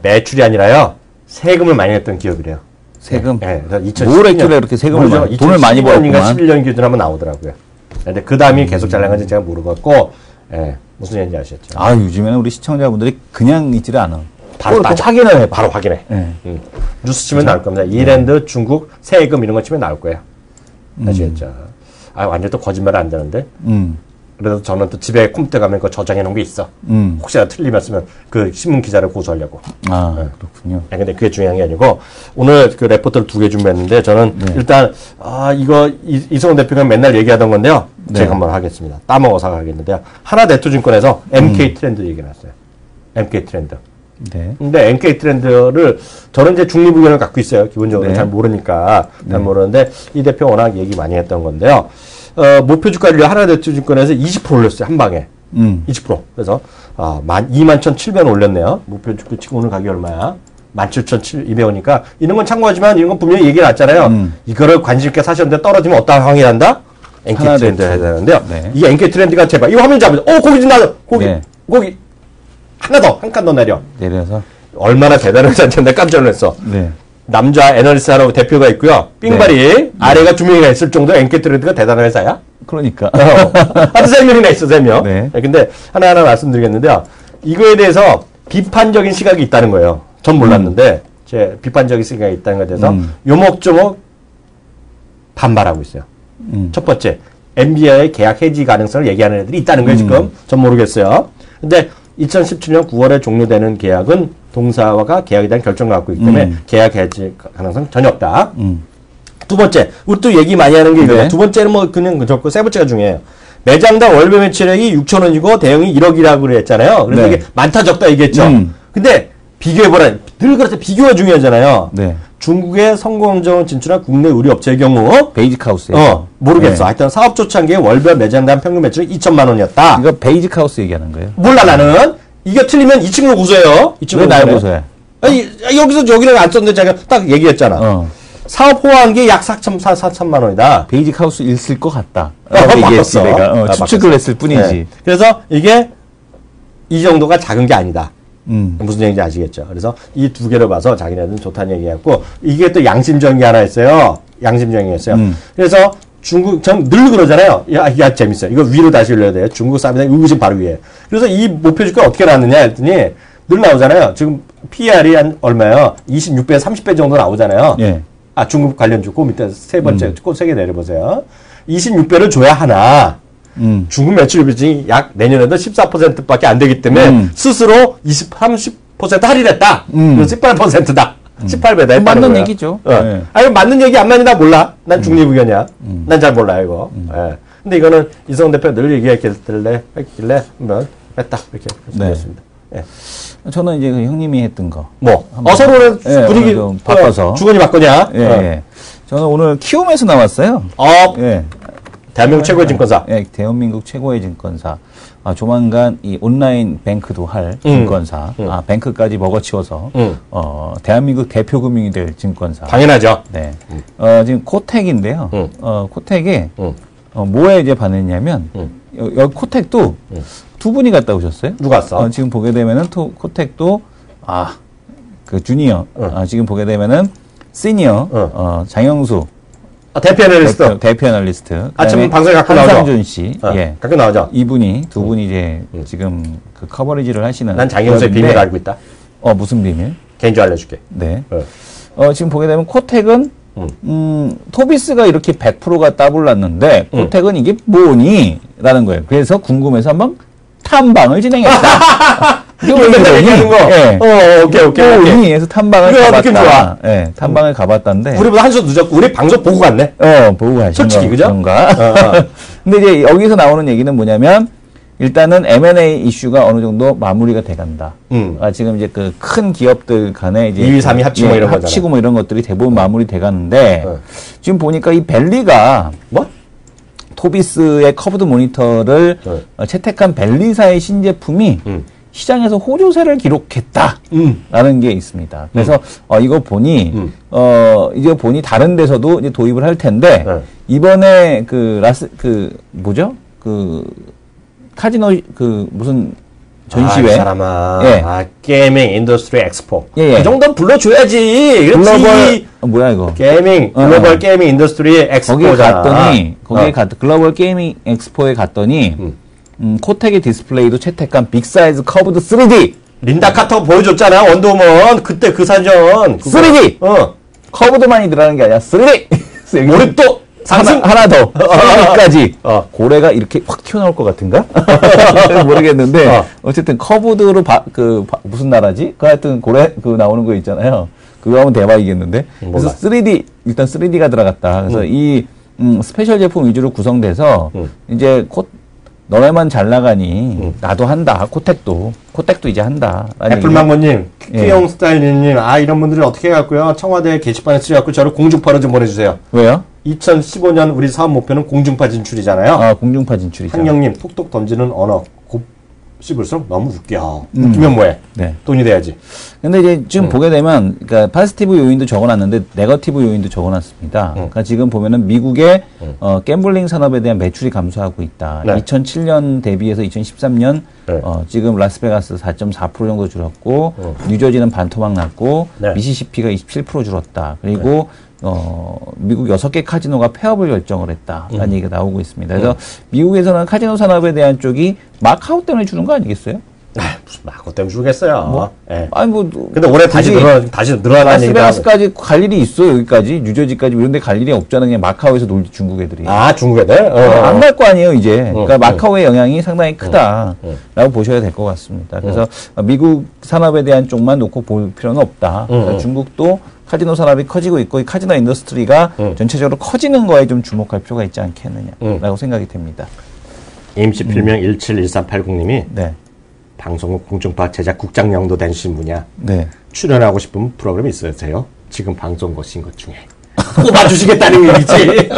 [SPEAKER 1] 매출이 아니라요. 세금을 많이 냈던 기업이래요.
[SPEAKER 2] 세금?
[SPEAKER 1] 네. 그래서
[SPEAKER 2] 뭘 했길래 이렇게 세금을 많이, 돈을 많이 벌었구만.
[SPEAKER 1] 11년 기준 한번 나오더라고요. 근데 그 다음이 계속 잘 나간지 제가 모르겠고, 무슨 얘기인지 아셨죠?
[SPEAKER 2] 요즘에는 우리 시청자분들이 그냥 있지를 않아.
[SPEAKER 1] 바로
[SPEAKER 2] 확인을 해.
[SPEAKER 1] 바로 확인해. 뉴스 치면 나올 겁니다. 이랜드, 중국, 세금 이런 거 치면 나올 거예요. 아시겠죠? 완전 또 거짓말 안 되는데. 그래서 저는 또 집에 컴퓨터 가면 그 저장해 놓은 게 있어. 혹시나 틀리면 쓰면 그 신문 기자를 고소하려고.
[SPEAKER 2] 그렇군요.
[SPEAKER 1] 근데 그게 중요한 게 아니고, 오늘 그 레포트를 2개 준비했는데, 저는 일단, 이거 이성훈 대표가 맨날 얘기하던 건데요. 제가 한번 하겠습니다. 따먹어서 하겠는데요. 하나네트증권에서 MK 트렌드 얘기 나왔어요. MK 트렌드. 근데 MK 트렌드를 저는 이제 중립 의견을 갖고 있어요. 기본적으로 잘 모르니까. 잘 모르는데, 이 대표 워낙 얘기 많이 했던 건데요. 목표 주가를 하나대투증권에서 20% 올렸어요. 한 방에. 20%. 그래서 21,700원 올렸네요. 목표 주가 지금 오늘 가격이 얼마야? 17,200원이니까 이런 건 참고하지만 이런 건 분명히 얘기 났잖아요. 이거를 관심 있게 사셨는데 떨어지면 어떤 상황이 난다? NK 트렌드 해야 되는데요. 이 NK 트렌드가 제발 이 화면 잡으세요. 고기 좀 놔줘. 고기 하나 더, 한 칸 더
[SPEAKER 2] 내려서
[SPEAKER 1] 얼마나 대단한 잔치인데 깜짝 놀랐어. 남자 애널리스트라고 대표가 있고요. 삥발이 아래가 2명이나 있을 정도 NK 트렌드가 대단한 회사야.
[SPEAKER 2] 그러니까.
[SPEAKER 1] 하여튼 3명이나 있어, 3명. 근데 하나하나 말씀드리겠는데요. 이거에 대해서 비판적인 시각이 있다는 거예요. 전 몰랐는데, 제 비판적인 시각이 있다는 것에 대해서 요목조목 반발하고 있어요. 첫 번째, MBI의 계약 해지 가능성을 얘기하는 애들이 있다는 거예요, 지금. 전 모르겠어요. 근데 2017년 9월에 종료되는 계약은 동사가 계약에 대한 결정을 갖고 있기 때문에 계약 해지 가능성 전혀 없다. 두 번째, 우리 또 얘기 많이 하는 게 이거예요. 두 번째는 뭐 그냥 좋고 세 번째가 중요해요. 매장당 월별 매출액이 6,000원이고 대형이 1억이라고 그랬잖아요. 그래서 이게 많다 적다 얘기했죠. 근데 비교해보라. 늘 그렇죠. 비교가 중요하잖아요. 중국의 성공적으로 진출한 국내 의류업체의 경우
[SPEAKER 2] 베이직하우스
[SPEAKER 1] 모르겠어. 하여튼 사업 초창기에 월별 매장당 평균 매출이 2천만 원이었다.
[SPEAKER 2] 이거 베이직하우스 얘기하는 거예요?
[SPEAKER 1] 몰라 나는. 이거 틀리면 이 친구를 고소해요. 이 친구를
[SPEAKER 2] 왜 날 고소해?
[SPEAKER 1] 여기서 여기는 안 썼는데 제가 딱 얘기했잖아. 사업 호황기 약 4천만 원이다.
[SPEAKER 2] 베이직하우스 있을 것 같다. 얘기했지 내가. 추측을 했을 뿐이지.
[SPEAKER 1] 그래서 이게 이 정도가 작은 게 아니다. 무슨 얘기인지 아시겠죠? 그래서 이 두 개를 봐서 자기네들은 좋다는 얘기였고, 이게 또 양심적인 게 하나 있어요. 양심적이었어요. 그래서 중국, 전 늘 그러잖아요. 야, 재밌어요. 이거 위로 다시 올려야 돼요. 중국 사람들, 이거 지금 바로 위에. 그래서 이 목표 주가 어떻게 나왔느냐 했더니, 늘 나오잖아요. 지금 PR이 한 얼마요? 26배, 30배 정도 나오잖아요. 중국 관련주, 그 밑에 세 번째, 그 세 개 내려보세요. 26배를 줘야 하나. 중국 매출 비중이 약 내년에도 14%밖에 안 되기 때문에 스스로 30% 할인했다. 18%다. 18배다.
[SPEAKER 2] 맞는 얘기죠. 네.
[SPEAKER 1] 아니, 맞는 얘기 안 맞니 나 몰라. 난 중립의견이야. 난 잘 몰라, 이거. 예. 근데 이거는 이성훈 대표 늘 얘기했길래, 한번 했다. 이렇게 말씀드렸습니다. 네.
[SPEAKER 2] 예. 저는 이제 그 형님이 했던 거.
[SPEAKER 1] 뭐, 서로 분위기
[SPEAKER 2] 좀 바꿔서.
[SPEAKER 1] 주거니 받거냐.
[SPEAKER 2] 예. 예. 저는 오늘 키움에서 나왔어요. 예.
[SPEAKER 1] 대한민국 최고의 증권사.
[SPEAKER 2] 예, 대한민국 최고의 증권사. 조만간 이 온라인 뱅크도 할 증권사. 뱅크까지 먹어치워서, 대한민국 대표 금융이 될 증권사.
[SPEAKER 1] 당연하죠.
[SPEAKER 2] 네. 지금 코텍인데요. 코텍에, 뭐에 이제 반했냐면, 여기 코텍도 두 분이 갔다 오셨어요.
[SPEAKER 1] 누가 왔어?
[SPEAKER 2] 지금 보게 되면은 코텍도, 그 주니어. 지금 보게 되면은 시니어, 장영수.
[SPEAKER 1] 대표 애널리스트.
[SPEAKER 2] 대표 애널리스트.
[SPEAKER 1] 아침 방송에 갖고 나오죠.
[SPEAKER 2] 한상준 씨. 예.
[SPEAKER 1] 갖고 나오죠.
[SPEAKER 2] 두 분이 이제 지금 그 커버리지를 하시는.
[SPEAKER 1] 난 장영수의 비밀을 알고 있다.
[SPEAKER 2] 무슨 비밀?
[SPEAKER 1] 개인적으로 알려줄게.
[SPEAKER 2] 네. 지금 보게 되면 코텍은, 토비스가 이렇게 100%가 따블났는데, 코텍은 이게 뭐니? 라는 거예요. 그래서 궁금해서 한번 탐방을 진행했다.
[SPEAKER 1] 이거 맨날 얘기하는 거.
[SPEAKER 2] 예.
[SPEAKER 1] 오케이.
[SPEAKER 2] 해서 탐방을
[SPEAKER 1] 그래,
[SPEAKER 2] 가봤다.
[SPEAKER 1] 느낌 좋아.
[SPEAKER 2] 예, 탐방을 가봤다는데.
[SPEAKER 1] 우리보다 한 수 늦었고, 우리 방송 보고 갔네.
[SPEAKER 2] 보고 가신
[SPEAKER 1] 솔직히, 그죠?
[SPEAKER 2] 그런가? 근데 이제 여기서 나오는 얘기는 뭐냐면, 일단은 M&A 이슈가 어느 정도 마무리가 돼간다. 지금 이제 그 큰 기업들 간에 이제
[SPEAKER 1] 2위, 3위 합치고 이런 거잖아.
[SPEAKER 2] 합치고 뭐 이런 것들이 대부분 마무리 돼가는데, 지금 보니까 이 벨리가,
[SPEAKER 1] 뭐?
[SPEAKER 2] 토비스의 커브드 모니터를 채택한 벨리사의 신제품이 시장에서 호조세를 기록했다라는 게 있습니다. 그래서 이거 보니 이제 보니 다른 데서도 이제 도입을 할 텐데 이번에 카지노 무슨 전시회.
[SPEAKER 1] 이 사람아.
[SPEAKER 2] 예.
[SPEAKER 1] 게이밍 인더스트리 엑스포.
[SPEAKER 2] 예.
[SPEAKER 1] 그 정도는 불러줘야지.
[SPEAKER 2] 글로벌 뭐야 이거?
[SPEAKER 1] 게이밍 글로벌 게이밍 인더스트리 엑스포잖아.
[SPEAKER 2] 거기에 글로벌 게이밍 엑스포에 갔더니 코텍의 디스플레이도 채택한 빅사이즈 커브드 3D.
[SPEAKER 1] 린다 카터 보여줬잖아. 원더우먼 그때 그 사전.
[SPEAKER 2] 3D. 커브드만이 들어가는 게 아니라 3D.
[SPEAKER 1] 우리 또 상승
[SPEAKER 2] 하나 더. 3D까지. 고래가 이렇게 확 튀어나올 것 같은가? 모르겠는데 어쨌든 커브드로 무슨 나라지? 하여튼 고래 나오는 거 있잖아요. 그거 하면 대박이겠는데. 그래서 3D 일단 3D가 들어갔다. 그래서 이 스페셜 제품 위주로 구성돼서 이제 너네만 잘 나가니 나도 한다. 코텍도 이제 한다.
[SPEAKER 1] 애플망고님, 퀴용 스타일님, 이런 분들은 어떻게 해갖고요? 청와대 게시판에 쓰여갖고 저를 공중파로 좀 보내주세요.
[SPEAKER 2] 왜요?
[SPEAKER 1] 2015년 우리 사업 목표는 공중파 진출이잖아요.
[SPEAKER 2] 공중파 진출이죠.
[SPEAKER 1] 황영님, 톡톡 던지는 언어 씹을수록 너무 웃겨. 웃기면 뭐해?
[SPEAKER 2] 네.
[SPEAKER 1] 돈이 돼야지.
[SPEAKER 2] 근데 이제 지금 보게 되면, 그러니까 파지티브 요인도 적어놨는데 네거티브 요인도 적어놨습니다. 그러니까 지금 보면은 미국의 갬블링 산업에 대한 매출이 감소하고 있다.
[SPEAKER 1] 네.
[SPEAKER 2] 2007년 대비해서 2013년
[SPEAKER 1] 네.
[SPEAKER 2] 지금 라스베가스 4.4% 정도 줄었고, 뉴저지는 반토막 났고,
[SPEAKER 1] 네.
[SPEAKER 2] 미시시피가 27% 줄었다. 그리고 미국 6개 카지노가 폐업을 결정을 했다라는 얘기가 나오고 있습니다. 그래서 미국에서는 카지노 산업에 대한 쪽이 마카오 때문에 주는 거 아니겠어요?
[SPEAKER 1] 무슨 마카오 때문에 주겠어요.
[SPEAKER 2] 예.
[SPEAKER 1] 근데 올해 다시 늘어나는 얘기가.
[SPEAKER 2] 라스베가스까지 갈 일이 있어, 여기까지. 뉴저지까지 이런 데 갈 일이 없잖아. 그냥 마카오에서 놀지, 중국 애들이.
[SPEAKER 1] 중국 애들?
[SPEAKER 2] 안 갈 거 아니에요, 이제. 그러니까 마카오의 영향이 상당히 크다라고 보셔야 될 것 같습니다. 그래서 미국 산업에 대한 쪽만 놓고 볼 필요는 없다. 그러니까 중국도 카지노 산업이 커지고 있고 이 카지노 인더스트리가 전체적으로 커지는 거에 좀 주목할 필요가 있지 않겠느냐라고 생각이 됩니다.
[SPEAKER 1] 임시 필명 171380님이
[SPEAKER 2] 네.
[SPEAKER 1] 방송국 공중파 제작 국장령도 되신 분이야.
[SPEAKER 2] 네.
[SPEAKER 1] 출연하고 싶은 프로그램이 있으세요? 지금 방송 거신 것 중에. 뽑아주시겠다는 얘기지.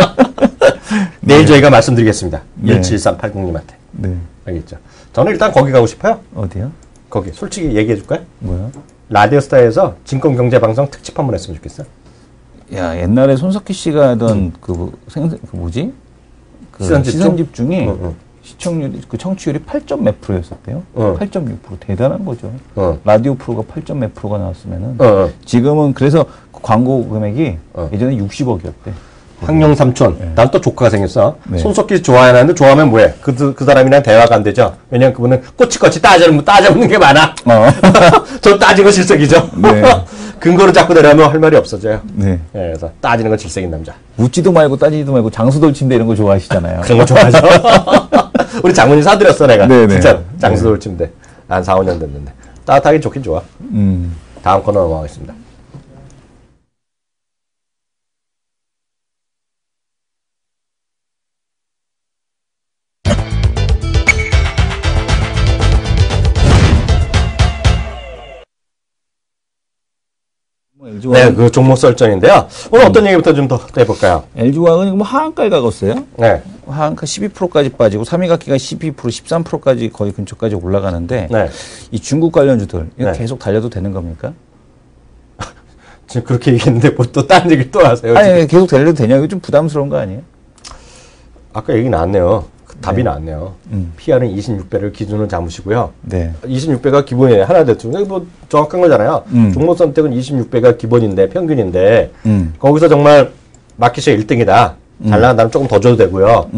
[SPEAKER 1] 내일 저희가 말씀드리겠습니다.
[SPEAKER 2] 네.
[SPEAKER 1] 171380님한테.
[SPEAKER 2] 네.
[SPEAKER 1] 알겠죠? 저는 일단 거기 가고 싶어요.
[SPEAKER 2] 어디요?
[SPEAKER 1] 거기. 솔직히 얘기해 줄까요?
[SPEAKER 2] 뭐요?
[SPEAKER 1] 라디오스타에서 진검경제방송 특집 한번 했으면 좋겠어.
[SPEAKER 2] 야, 옛날에 손석희 씨가 하던 뭐지? 시선집중이 시청률이, 청취율이 8점 몇 프로였었대요. 8.6%. 대단한 거죠. 라디오 프로가 8점 몇 프로가 나왔으면은. 지금은 그래서 광고 금액이 예전에 60억이었대.
[SPEAKER 1] 황영 삼촌.
[SPEAKER 2] 네.
[SPEAKER 1] 난 또 조카가 생겼어.
[SPEAKER 2] 네.
[SPEAKER 1] 손석희 좋아하는데 좋아하면 뭐해? 그 사람이랑 대화가 안 되죠? 왜냐면 그분은 꼬치꼬치 따져먹는 게 많아. 저 따진 거 질색이죠?
[SPEAKER 2] 네.
[SPEAKER 1] 근거를 자꾸 내려면 할 말이 없어져요.
[SPEAKER 2] 네.
[SPEAKER 1] 네, 그래서 따지는 건 질색인 남자.
[SPEAKER 2] 묻지도 말고 따지지도 말고 장수돌침대 이런 거 좋아하시잖아요.
[SPEAKER 1] 그런 거 좋아하죠. 우리 장모님 사드렸어, 내가.
[SPEAKER 2] 네네.
[SPEAKER 1] 진짜 장수돌 침대. 한 4, 5년 됐는데. 따뜻하게 좋긴 좋아. 다음 코너 넘어가겠습니다. 네, 그 종목 설정인데요. 오늘 어떤 얘기부터 좀 더 해볼까요?
[SPEAKER 2] LG화학은 뭐 하한가를 가갔어요.
[SPEAKER 1] 네.
[SPEAKER 2] 하한가 12%까지 빠지고 3위 각기가 12%, 13%까지 거의 근처까지 올라가는데
[SPEAKER 1] 네.
[SPEAKER 2] 이 중국 관련주들 이거
[SPEAKER 1] 네.
[SPEAKER 2] 계속 달려도 되는 겁니까?
[SPEAKER 1] 지금 그렇게 얘기했는데 뭐 또 딴 얘기를 또 하세요?
[SPEAKER 2] 아니 계속 달려도 되냐? 이거 좀 부담스러운 거 아니에요?
[SPEAKER 1] 아까 얘기 나왔네요. 답이 나왔네요. PR은 26배를 기준으로 잡으시고요.
[SPEAKER 2] 네.
[SPEAKER 1] 26배가 기본이에요. 하나 대충. 이거 뭐 정확한 거잖아요. 종목 선택은 26배가 기본인데 평균인데 거기서 정말 마켓시가 1등이다. 잘 나간다면 조금 더 줘도 되고요.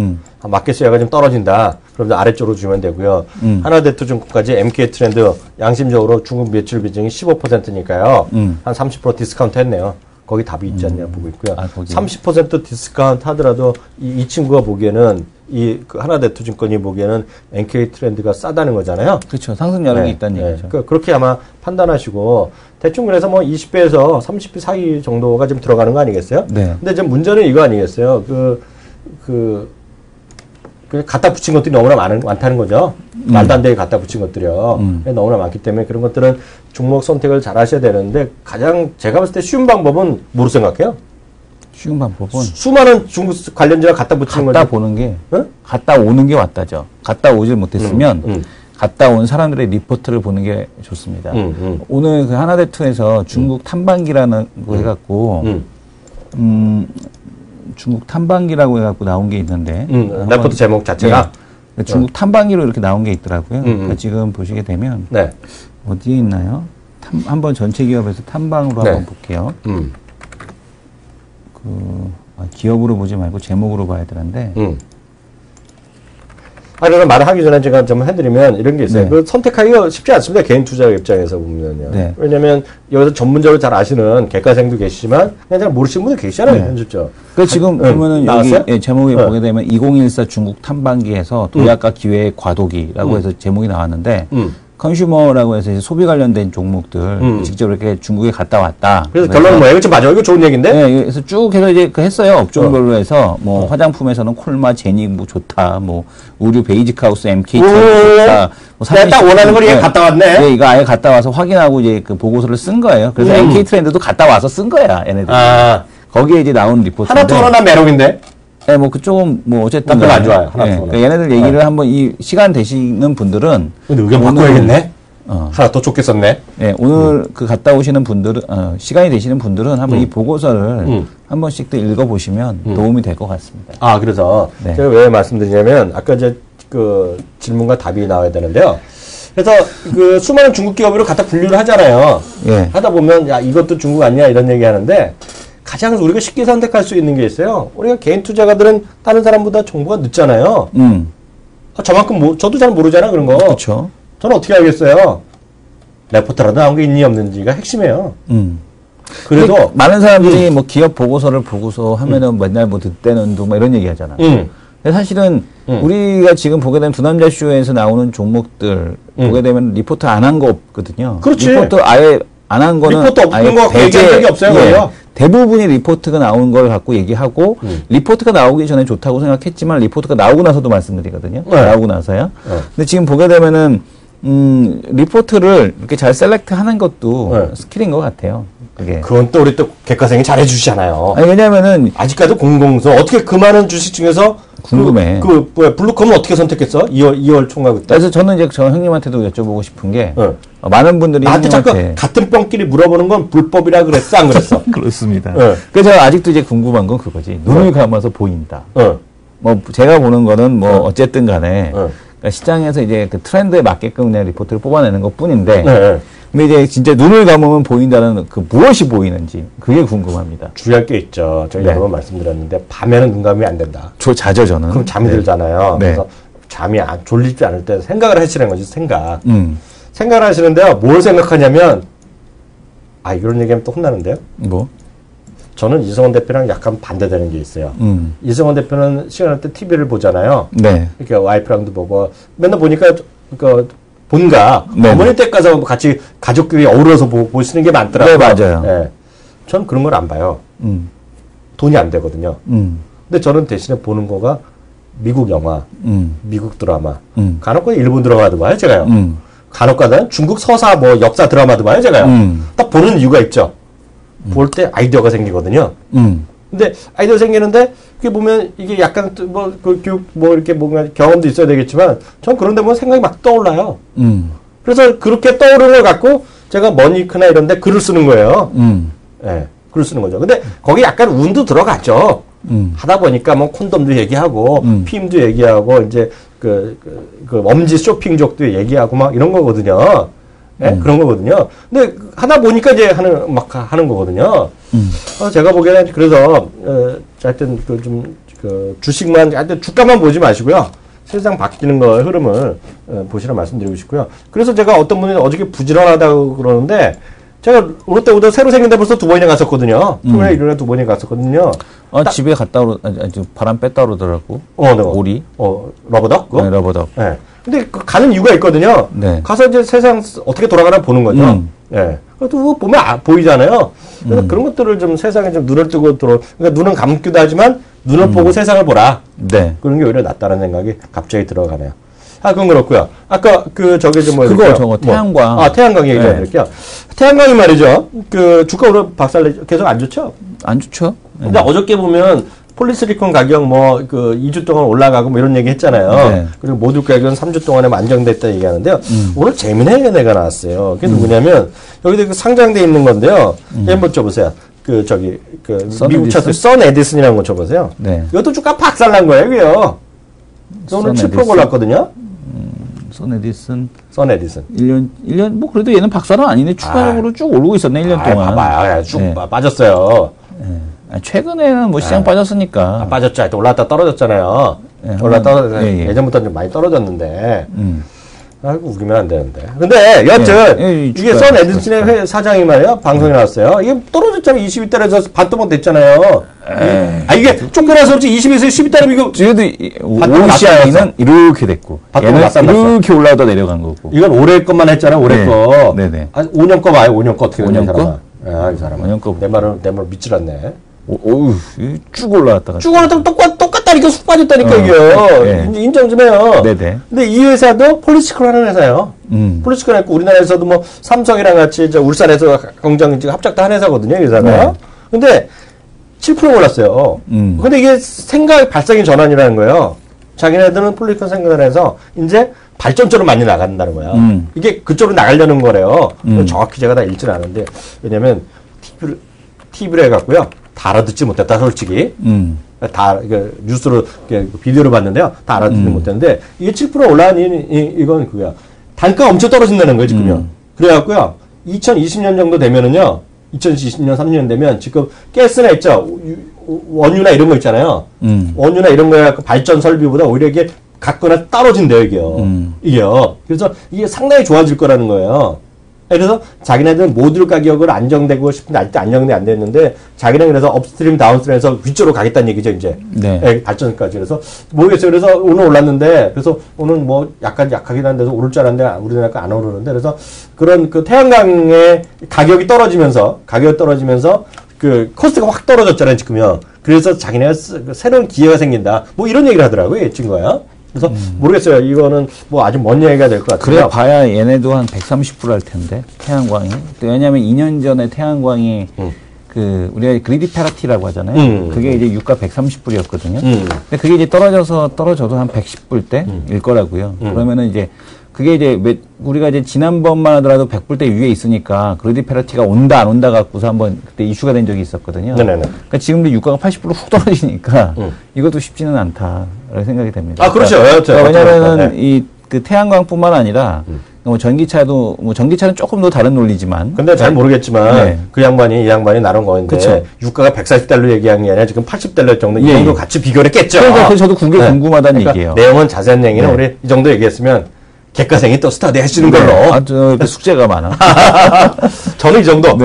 [SPEAKER 1] 마켓시가 좀 떨어진다. 그럼 아래쪽으로 주면 되고요. 하나대투증권까지 MK 트렌드 양심적으로 중국 매출 비중이 15%니까요. 한 30% 디스카운트 했네요. 거기 답이 있지 않냐 보고 있고요. 30% 디스카운트 하더라도 이 친구가 보기에는 그 하나대투증권이 보기에는 NK 트렌드가 싸다는 거잖아요.
[SPEAKER 2] 그렇죠. 상승 여력이 있다는 얘기죠.
[SPEAKER 1] 그렇게 아마 판단하시고 대충 그래서 뭐 20배에서 30배 사이 정도가 좀 들어가는 거 아니겠어요?
[SPEAKER 2] 네.
[SPEAKER 1] 근데 지금 문제는 이거 아니겠어요? 그냥 갖다 붙인 것들이 너무나 많다는 거죠. 말도 안 되게 갖다 붙인 것들이요. 너무나 많기 때문에 그런 것들은 종목 선택을 잘 하셔야 되는데 가장 제가 봤을 때 쉬운 방법은 뭐로 생각해요?
[SPEAKER 2] 쉬운 방법은
[SPEAKER 1] 수많은 중국 관련주가 갖다 붙인
[SPEAKER 2] 갔다
[SPEAKER 1] 거죠.
[SPEAKER 2] 보는 게
[SPEAKER 1] 응?
[SPEAKER 2] 갔다 오는 게 왔다죠. 갔다 오질 못했으면 갔다 온 사람들의 리포트를 보는 게 좋습니다. 오늘 그 하나대투에서 중국 탐방기라는 거 해갖고 중국 탐방기라고 해갖고 나온 게 있는데
[SPEAKER 1] 레포트 제목 자체가
[SPEAKER 2] 네. 중국 탐방기로 이렇게 나온 게 있더라고요. 그러니까 지금 보시게 되면
[SPEAKER 1] 네.
[SPEAKER 2] 어디에 있나요? 한번 전체 기업에서 탐방으로
[SPEAKER 1] 네.
[SPEAKER 2] 한번 볼게요. 기업으로 보지 말고 제목으로 봐야 되는데.
[SPEAKER 1] 그래서 말을 하기 전에 제가 좀 해드리면 이런 게 있어요.
[SPEAKER 2] 네.
[SPEAKER 1] 그 선택하기가 쉽지 않습니다. 개인 투자 입장에서 보면요.
[SPEAKER 2] 네.
[SPEAKER 1] 왜냐면 여기서 전문적으로 잘 아시는 개과생도 계시지만 그냥 잘 모르시는 분들 계시잖아요. 현실죠.
[SPEAKER 2] 그 지금 보면은
[SPEAKER 1] 나왔어요?
[SPEAKER 2] 여기 제목에 보게 되면 2014 중국 탐방기에서 도약과 기회의 과도기라고 해서 제목이 나왔는데 컨슈머라고 해서 이제 소비 관련된 종목들 직접 이렇게 중국에 갔다 왔다.
[SPEAKER 1] 그래서 결론은 뭐예요? 이거 맞아. 이거 좋은 얘기인데?
[SPEAKER 2] 네, 그래서 쭉 해서 이제 그 했어요. 업종별로 해서 뭐 화장품에서는 콜마, 제닉 뭐 좋다. 뭐 의류 베이직하우스, MK 좋다. 뭐
[SPEAKER 1] 내가 딱 원하는 걸 얘 갔다 왔네.
[SPEAKER 2] 네, 이거 아예 갔다 와서 확인하고 이제 그 보고서를 쓴 거예요. 그래서 MK 트렌드도 갔다 와서 쓴 거야, 얘네들. 거기에 이제 나온 리포트.
[SPEAKER 1] 하나 투어나 메롱인데?
[SPEAKER 2] 네, 뭐 그쪽은 뭐 어쨌든
[SPEAKER 1] 별로 안 좋아요. 하나
[SPEAKER 2] 네,
[SPEAKER 1] 투어는.
[SPEAKER 2] 그러니까 얘네들 얘기를 한번 이 시간 되시는 분들은
[SPEAKER 1] 근데 의견 바꿔야겠네? 하나 더 쫓겼었네.
[SPEAKER 2] 네, 오늘 그 갔다 오시는 분들은, 시간이 되시는 분들은 한번 이 보고서를 한 번씩 더 읽어보시면 도움이 될 것 같습니다.
[SPEAKER 1] 그래서
[SPEAKER 2] 네.
[SPEAKER 1] 제가 왜 말씀드리냐면 아까 이제 그 질문과 답이 나와야 되는데요. 그래서 그 수많은 중국 기업으로 갖다 분류를 하잖아요.
[SPEAKER 2] 예.
[SPEAKER 1] 하다 보면 야, 이것도 중국 아니야 이런 얘기 하는데 가장 우리가 쉽게 선택할 수 있는 게 있어요. 우리가 개인 투자가들은 다른 사람보다 정보가 늦잖아요. 저만큼 저도 잘 모르잖아 그런 거.
[SPEAKER 2] 그렇죠.
[SPEAKER 1] 저는 어떻게 알겠어요? 레포트라도 나온 게 있니 없는지가 핵심이에요. 그래도
[SPEAKER 2] 많은 사람들이 뭐 기업 보고서를 보고서 하면은 맨날 뭐 득대는 뭐 이런 얘기 하잖아. 근데 사실은 우리가 지금 보게 되면 두 남자 쇼에서 나오는 종목들 보게 되면 리포트 안 한 거 없거든요.
[SPEAKER 1] 그렇지.
[SPEAKER 2] 리포트 아예 안 한 거는
[SPEAKER 1] 리포트 없는
[SPEAKER 2] 아예
[SPEAKER 1] 거 갖고 얘기한 적이 없어요. 거기요.
[SPEAKER 2] 대부분이 리포트가 나온 걸 갖고 얘기하고 리포트가 나오기 전에 좋다고 생각했지만 리포트가 나오고 나서도 말씀드리거든요.
[SPEAKER 1] 네.
[SPEAKER 2] 나오고 나서요. 근데 지금 보게 되면은 리포트를 이렇게 잘 셀렉트 하는 것도 스킬인 것 같아요. 그게.
[SPEAKER 1] 그건 또 우리 또 객가생이 잘해 주시잖아요.
[SPEAKER 2] 아니, 왜냐면은
[SPEAKER 1] 아직까지 공공서 어떻게 그 많은 주식 중에서
[SPEAKER 2] 궁금해.
[SPEAKER 1] 블루컴은 어떻게 선택했어? 2월 총각 때.
[SPEAKER 2] 그래서 저는 이제 저 형님한테도 여쭤보고 싶은 게 많은 분들이
[SPEAKER 1] 나한테 자꾸
[SPEAKER 2] 형님한테
[SPEAKER 1] 같은 뻥끼리 물어보는 건 불법이라 그랬어 안 그랬어?
[SPEAKER 2] 그렇습니다. 그래서 제가 아직도 이제 궁금한 건 그거지. 눈을 감아서 보인다. 뭐 제가 보는 거는 뭐 어쨌든 간에 그러니까 시장에서 이제 그 트렌드에 맞게끔 그냥 리포트를 뽑아내는 것 뿐인데 근데 이제 진짜 눈을 감으면 보인다는 그 무엇이 보이는지 그게 궁금합니다.
[SPEAKER 1] 주의할 게 있죠. 제가 여러 번 말씀드렸는데 밤에는 눈 감으면 안 된다.
[SPEAKER 2] 자죠 저는.
[SPEAKER 1] 그럼 잠이 들잖아요.
[SPEAKER 2] 네.
[SPEAKER 1] 그래서 잠이 졸리지 않을 때 생각을 하시는 거지 생각. 생각을 하시는데요. 뭘 생각하냐면 이런 얘기하면 또 혼나는데요.
[SPEAKER 2] 뭐?
[SPEAKER 1] 저는 이승원 대표랑 약간 반대되는 게 있어요. 이승원 대표는 시간할 때 TV를 보잖아요.
[SPEAKER 2] 네.
[SPEAKER 1] 이렇게 와이프랑도 보고 맨날 보니까 그 본가
[SPEAKER 2] 네.
[SPEAKER 1] 어머니 댁 가서 같이 가족끼리 어우러서 보시는 게 많더라고요.
[SPEAKER 2] 네, 맞아요.
[SPEAKER 1] 네. 전 그런 걸 안 봐요. 돈이 안 되거든요. 근데 저는 대신에 보는 거가 미국 영화, 미국 드라마, 간혹가다 일본 드라마도 봐요, 제가요. 간혹가다 중국 서사 뭐 역사 드라마도 봐요, 제가요. 딱 보는 이유가 있죠. 볼 때 아이디어가 생기거든요. 근데 아이디어 생기는데 그게 보면 이게 약간 뭐 그 교육 뭐 이렇게 뭔가 경험도 있어야 되겠지만 전 그런데 보면 생각이 막 떠올라요. 그래서 그렇게 떠오르는 걸 갖고 제가 머니크나 이런데 글을 쓰는 거예요. 예, 글을 쓰는 거죠. 근데 거기 약간 운도 들어갔죠. 하다 보니까 뭐 콘돔도 얘기하고 피임도 얘기하고 이제 그 엄지 쇼핑족도 얘기하고 막 이런 거거든요. 예? 그런 거거든요. 근데 하다 보니까 이제 막 하는 거거든요. 제가 보기에는 그래서 하여튼 그 주식만 하여튼 주가만 보지 마시고요. 세상 바뀌는 거 흐름을 보시라 말씀드리고 싶고요. 그래서 제가 어떤 분이 어저께 부지런하다고 그러는데 제가 롯데월드 새로 생긴 데 벌써 2번이나 갔었거든요. 토요일에 일요일에 2번이나 갔었거든요.
[SPEAKER 2] 집에 갔다 바람 뺐다 오르더라고.
[SPEAKER 1] 네.
[SPEAKER 2] 오리.
[SPEAKER 1] 러버덕?
[SPEAKER 2] 네, 러버덕.
[SPEAKER 1] 네. 근데 가는 이유가 있거든요.
[SPEAKER 2] 네.
[SPEAKER 1] 가서 이제 세상 어떻게 돌아가나 보는 거죠. 예. 그것도 보면 보이잖아요. 그래서 그런 것들을 좀 세상에 좀 눈을 뜨고 그러니까 눈은 감기도 하지만 눈을 보고 세상을 보라.
[SPEAKER 2] 네.
[SPEAKER 1] 그런 게 오히려 낫다는 생각이 갑자기 들어가네요. 그건 그렇고요. 아까
[SPEAKER 2] 저거 태양광.
[SPEAKER 1] 태양광 얘기 좀 해드릴게요. 태양광이 말이죠. 주가 오늘 박살내 계속 안 좋죠?
[SPEAKER 2] 안 좋죠.
[SPEAKER 1] 근데 어저께 보면 폴리시리콘 가격 2주 동안 올라가고 뭐 이런 얘기 했잖아요. 네. 그리고 모듈 가격은 3주 동안에 안정됐다 얘기하는데요. 오늘 재미난 애가 나왔어요. 그게 누구냐면 여기도 상장돼 있는 건데요. 한번 쳐보세요. 미국 차트 선 에디슨이라는 거 쳐보세요.
[SPEAKER 2] 네.
[SPEAKER 1] 이것도 주가 박살난 거예요, 그게요. 오늘 7% 올랐거든요.
[SPEAKER 2] 선 에디슨.
[SPEAKER 1] 1년
[SPEAKER 2] 뭐 그래도 얘는 박살은 아니네. 추가적으로 쭉 오르고 있었네, 1년 동안.
[SPEAKER 1] 봐봐요. 쭉 빠졌어요.
[SPEAKER 2] 네. 최근에는 뭐 시장 빠졌으니까.
[SPEAKER 1] 빠졌죠. 하여튼 올랐다 떨어졌잖아요. 예전부터 좀 많이 떨어졌는데. 아이고, 웃기면 안 되는데. 근데, 여튼, 이게 선 에디슨의 사장이 말이야, 방송에 나왔어요. 이게 떨어졌잖아요. 22달러에서 반토막 됐잖아요. 이게 쫓겨나서 그렇지, 22에서 12달러 이거.
[SPEAKER 2] 지금도 OCI는 이렇게 됐고, 얘는 이렇게 올라오다 내려간 거고.
[SPEAKER 1] 이건 올해 것만 했잖아, 올해 거.
[SPEAKER 2] 네네.
[SPEAKER 1] 5년 거 봐요, 5년 거 어떻게 되는
[SPEAKER 2] 5년 거?
[SPEAKER 1] 이 사람은.
[SPEAKER 2] 5년 거.
[SPEAKER 1] 내 말을 믿질 않네.
[SPEAKER 2] 쭉 올라왔다가.
[SPEAKER 1] 쭉 올라왔다가 똑같다니까, 쑥 빠졌다니까, 이게요. 인정 좀 해요.
[SPEAKER 2] 네네.
[SPEAKER 1] 근데 이 회사도 폴리시클 하는 회사예요. 폴리시클 했고, 우리나라에서도 뭐, 삼성이랑 같이 울산에서 공장 합작도 한 회사거든요, 이 회사가.
[SPEAKER 2] 네.
[SPEAKER 1] 근데 7% 올랐어요. 근데 이게 생각 발상의 전환이라는 거예요. 자기네들은 폴리시클 생각을 해서, 이제 발전적으로 많이 나간다는 거야. 이게 그쪽으로 나가려는 거래요. 정확히 제가 다 읽지는 않은데, 왜냐면, TV를 해갖고요. 다 알아듣지 못했다, 솔직히. 뉴스로, 비디오를 봤는데요. 다 알아듣지 못했는데, 이게 7% 올라간 이건 그거야. 단가가 엄청 떨어진다는 거예요, 지금요. 그래갖고요. 2020년 정도 되면은요. 2020년, 3년 되면 지금 가스나 있죠. 원유나 이런 거 있잖아요. 원유나 이런 거에 발전 설비보다 오히려 이게 갖거나 떨어진대요, 이게요. 그래서 이게 상당히 좋아질 거라는 거예요. 그래서 자기네들은 모듈 가격을 안정되고 싶은데 아직도 안정이 안 됐는데 자기네는 그래서 업스트림 다운스트림에서 위쪽으로 가겠다는 얘기죠 이제.
[SPEAKER 2] 네.
[SPEAKER 1] 발전까지. 그래서 모르겠어요. 그래서 오늘 올랐는데 그래서 오늘 뭐 약간 약하긴 한데서 오를 줄 알았는데 우리나라 안 오르는데 그래서 그런 태양광의 가격이 떨어지면서 그 코스트가 확 떨어졌잖아요 지금요. 그래서 자기네가 새로운 기회가 생긴다. 뭐 이런 얘기를 하더라고요 이 친구가요. 그래서 모르겠어요. 이거는 뭐 아주 먼 얘기가 될 것 같아요.
[SPEAKER 2] 그래 봐야 얘네도 한 130%할 텐데 태양광이. 왜냐하면 2년 전에 태양광이 우리가 그리디 패러티라고 하잖아요. 그게 이제 유가 130불이었거든요. 근데 그게 이제 떨어져도 한 110불대일 거라고요. 그러면은 이제 그게 이제 우리가 이제 지난번만 하더라도 100불대 위에 있으니까 그리디 패러티가 온다 안 온다 갖고서 한번 그때 이슈가 된 적이 있었거든요.
[SPEAKER 1] 네네네.
[SPEAKER 2] 그러니까 지금도 유가가 80% 훅 떨어지니까 이것도 쉽지는 않다라고 생각이 됩니다.
[SPEAKER 1] 그렇죠.
[SPEAKER 2] 그러니까 왜냐면은 그 태양광뿐만 아니라 뭐 전기차는 조금 더 다른 논리지만.
[SPEAKER 1] 근데 잘 모르겠지만 이 양반이 나눈 거인데
[SPEAKER 2] 그쵸.
[SPEAKER 1] 유가가 140달러 얘기한 게 아니라 지금 80달러 정도 이 정도 같이 비교를 했겠죠.
[SPEAKER 2] 그래서 저도 그게 궁금하다는 얘기예요.
[SPEAKER 1] 내용은 자세한 얘기는 우리 이 정도 얘기했으면 객가생이 또 스타디 해주는 걸로.
[SPEAKER 2] 숙제가 많아.
[SPEAKER 1] 저는 이 정도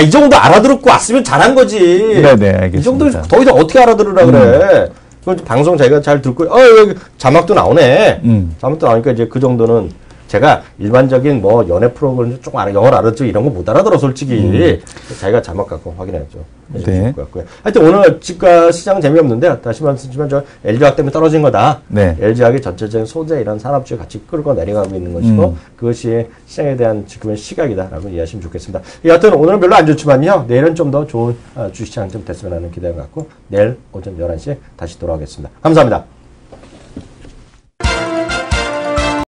[SPEAKER 1] 이 정도 알아들었고 왔으면 잘한 거지.
[SPEAKER 2] 네네, 알겠습니다.
[SPEAKER 1] 이 정도 더 이상 어떻게 알아들으라 그래. 그건 방송 자기가 잘 듣고, 여기 자막도 나오네. 자막도 나오니까 이제 그 정도는 제가 일반적인 뭐 연애 프로그램 좀 영어를 알았죠. 이런 거 못 알아들어, 솔직히. 자기가 자막 갖고 확인해야죠.
[SPEAKER 2] 네.
[SPEAKER 1] 것 같고요. 하여튼 오늘 집가 시장 재미없는데, 다시 말씀드리지만 저 LG화학 때문에 떨어진 거다.
[SPEAKER 2] 네.
[SPEAKER 1] LG화학의 전체적인 소재 이런 산업주에 같이 끌고 내려가고 있는 것이고, 그것이 시장에 대한 지금의 시각이다라고 이해하시면 좋겠습니다. 여하튼 오늘은 별로 안 좋지만요. 내일은 좀 더 좋은 주시장 좀 됐으면 하는 기대가 갖고, 내일 오전 11시에 다시 돌아오겠습니다. 감사합니다.